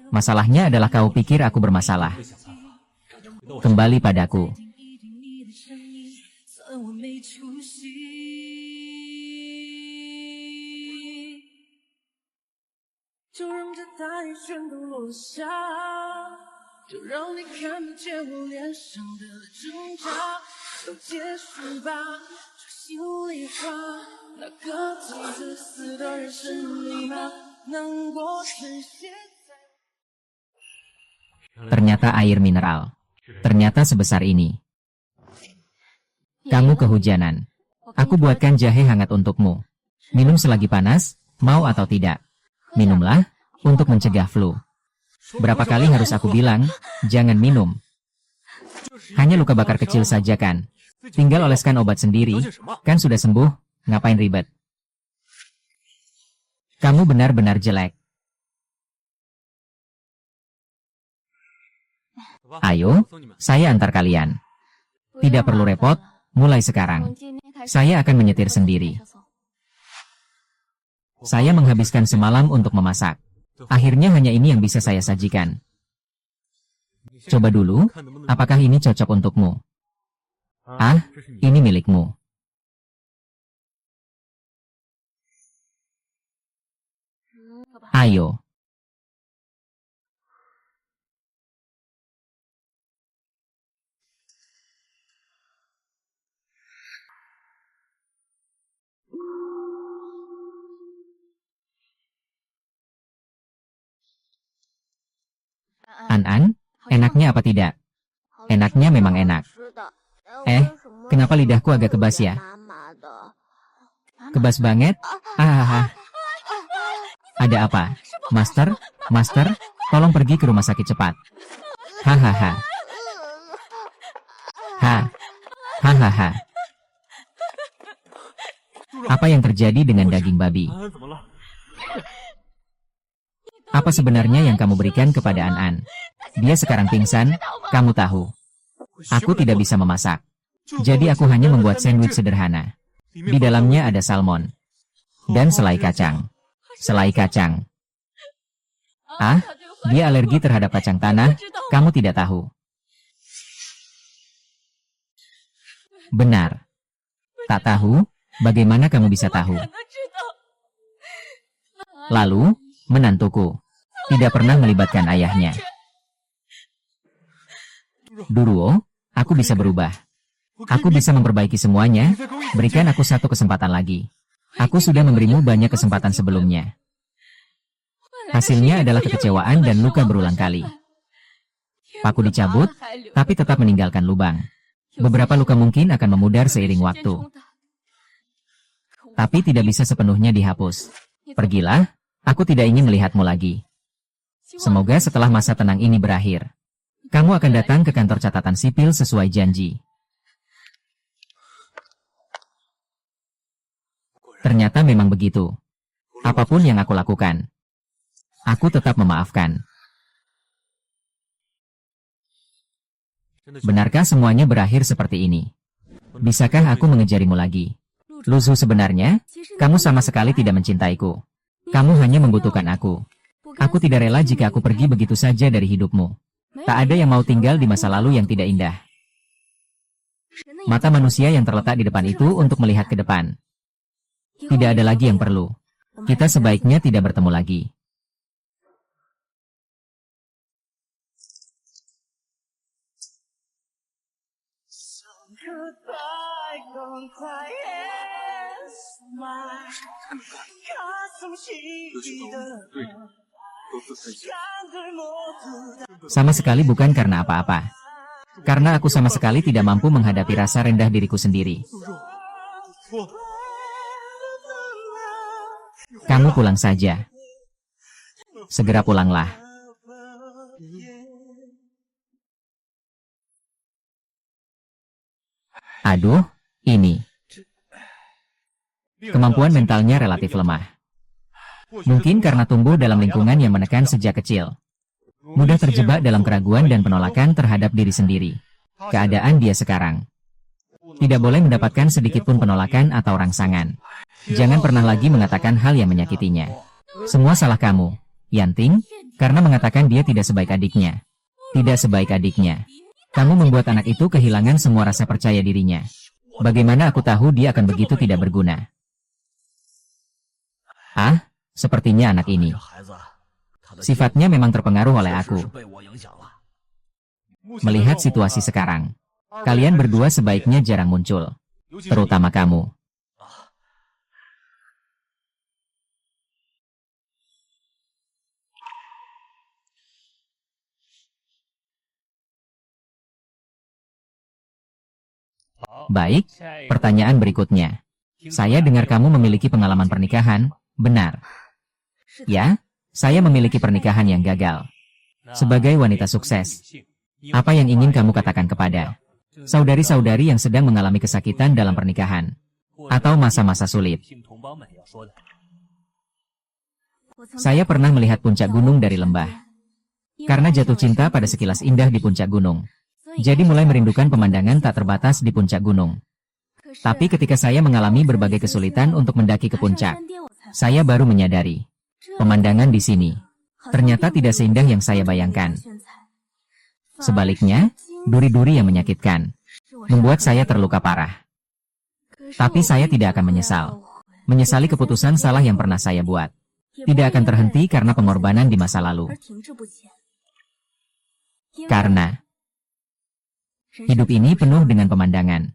Masalahnya adalah kau pikir aku bermasalah. Kembali padaku. Ternyata air mineral. Ternyata sebesar ini. Kamu kehujanan. Aku buatkan jahe hangat untukmu. Minum selagi panas, mau atau tidak. Minumlah, untuk mencegah flu. Berapa kali harus aku bilang, jangan minum. Hanya luka bakar kecil saja kan. Tinggal oleskan obat sendiri, kan sudah sembuh, ngapain ribet. Kamu benar-benar jelek. Ayo, saya antar kalian. Tidak perlu repot, mulai sekarang. Saya akan menyetir sendiri. Saya menghabiskan semalam untuk memasak. Akhirnya hanya ini yang bisa saya sajikan. Coba dulu, apakah ini cocok untukmu? Ah, ini milikmu. Ayo. An-An, enaknya apa tidak? Enaknya memang enak. Kenapa lidahku agak kebas ya? Kebas banget? Ada apa? Master, tolong pergi ke rumah sakit cepat. Hahaha. Hahaha. Apa yang terjadi dengan daging babi? Apa sebenarnya yang kamu berikan kepada An-An? Dia sekarang pingsan, kamu tahu. Aku tidak bisa memasak. Jadi aku hanya membuat sandwich sederhana. Di dalamnya ada salmon. Dan selai kacang. Selai kacang. Dia alergi terhadap kacang tanah, kamu tidak tahu. Benar. Tak tahu, bagaimana kamu bisa tahu? Lalu, menantuku. Tidak pernah melibatkan ayahnya. Duruo, aku bisa berubah. Aku bisa memperbaiki semuanya, berikan aku satu kesempatan lagi. Aku sudah memberimu banyak kesempatan sebelumnya. Hasilnya adalah kekecewaan dan luka berulang kali. Paku dicabut, tapi tetap meninggalkan lubang. Beberapa luka mungkin akan memudar seiring waktu. Tapi tidak bisa sepenuhnya dihapus. Pergilah, aku tidak ingin melihatmu lagi. Semoga setelah masa tenang ini berakhir, kamu akan datang ke kantor catatan sipil sesuai janji. Ternyata memang begitu. Apapun yang aku lakukan, aku tetap memaafkan. Benarkah semuanya berakhir seperti ini? Bisakah aku mengejarimu lagi? Luzu, sebenarnya, kamu sama sekali tidak mencintaiku. Kamu hanya membutuhkan aku. Aku tidak rela jika aku pergi begitu saja dari hidupmu. Tak ada yang mau tinggal di masa lalu yang tidak indah. Mata manusia yang terletak di depan itu untuk melihat ke depan. Tidak ada lagi yang perlu. Kita sebaiknya tidak bertemu lagi. Sama sekali bukan karena apa-apa. Karena aku sama sekali tidak mampu menghadapi rasa rendah diriku sendiri. Kamu pulang saja. Segera pulanglah. Aduh, ini. Kemampuan mentalnya relatif lemah. Mungkin karena tumbuh dalam lingkungan yang menekan sejak kecil. Mudah terjebak dalam keraguan dan penolakan terhadap diri sendiri. Keadaan dia sekarang. Tidak boleh mendapatkan sedikitpun penolakan atau rangsangan. Jangan pernah lagi mengatakan hal yang menyakitinya. Semua salah kamu, Yanting, karena mengatakan dia tidak sebaik adiknya. Tidak sebaik adiknya. Kamu membuat anak itu kehilangan semua rasa percaya dirinya. Bagaimana aku tahu dia akan begitu tidak berguna? Ah, sepertinya anak ini. Sifatnya memang terpengaruh oleh aku. Melihat situasi sekarang, kalian berdua sebaiknya jarang muncul. Terutama kamu. Baik, pertanyaan berikutnya. Saya dengar kamu memiliki pengalaman pernikahan, benar? Ya, saya memiliki pernikahan yang gagal. Sebagai wanita sukses, apa yang ingin kamu katakan kepada saudari-saudari yang sedang mengalami kesakitan dalam pernikahan? Atau masa-masa sulit? Saya pernah melihat puncak gunung dari lembah. Karena jatuh cinta pada sekilas indah di puncak gunung. Jadi mulai merindukan pemandangan tak terbatas di puncak gunung. Tapi ketika saya mengalami berbagai kesulitan untuk mendaki ke puncak, saya baru menyadari, pemandangan di sini ternyata tidak seindah yang saya bayangkan. Sebaliknya, duri-duri yang menyakitkan membuat saya terluka parah. Tapi saya tidak akan menyesal. Menyesali keputusan salah yang pernah saya buat. Tidak akan terhenti karena pengorbanan di masa lalu. Karena hidup ini penuh dengan pemandangan.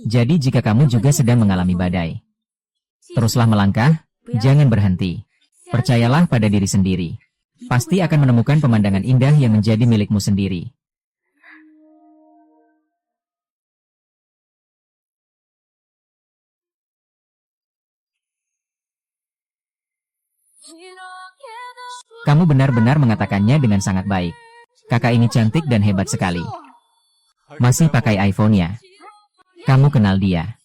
Jadi jika kamu juga sedang mengalami badai, teruslah melangkah, jangan berhenti. Percayalah pada diri sendiri. Pasti akan menemukan pemandangan indah yang menjadi milikmu sendiri. Kamu benar-benar mengatakannya dengan sangat baik. Kakak ini cantik dan hebat sekali. Masih pakai iPhone-nya. Kamu kenal dia.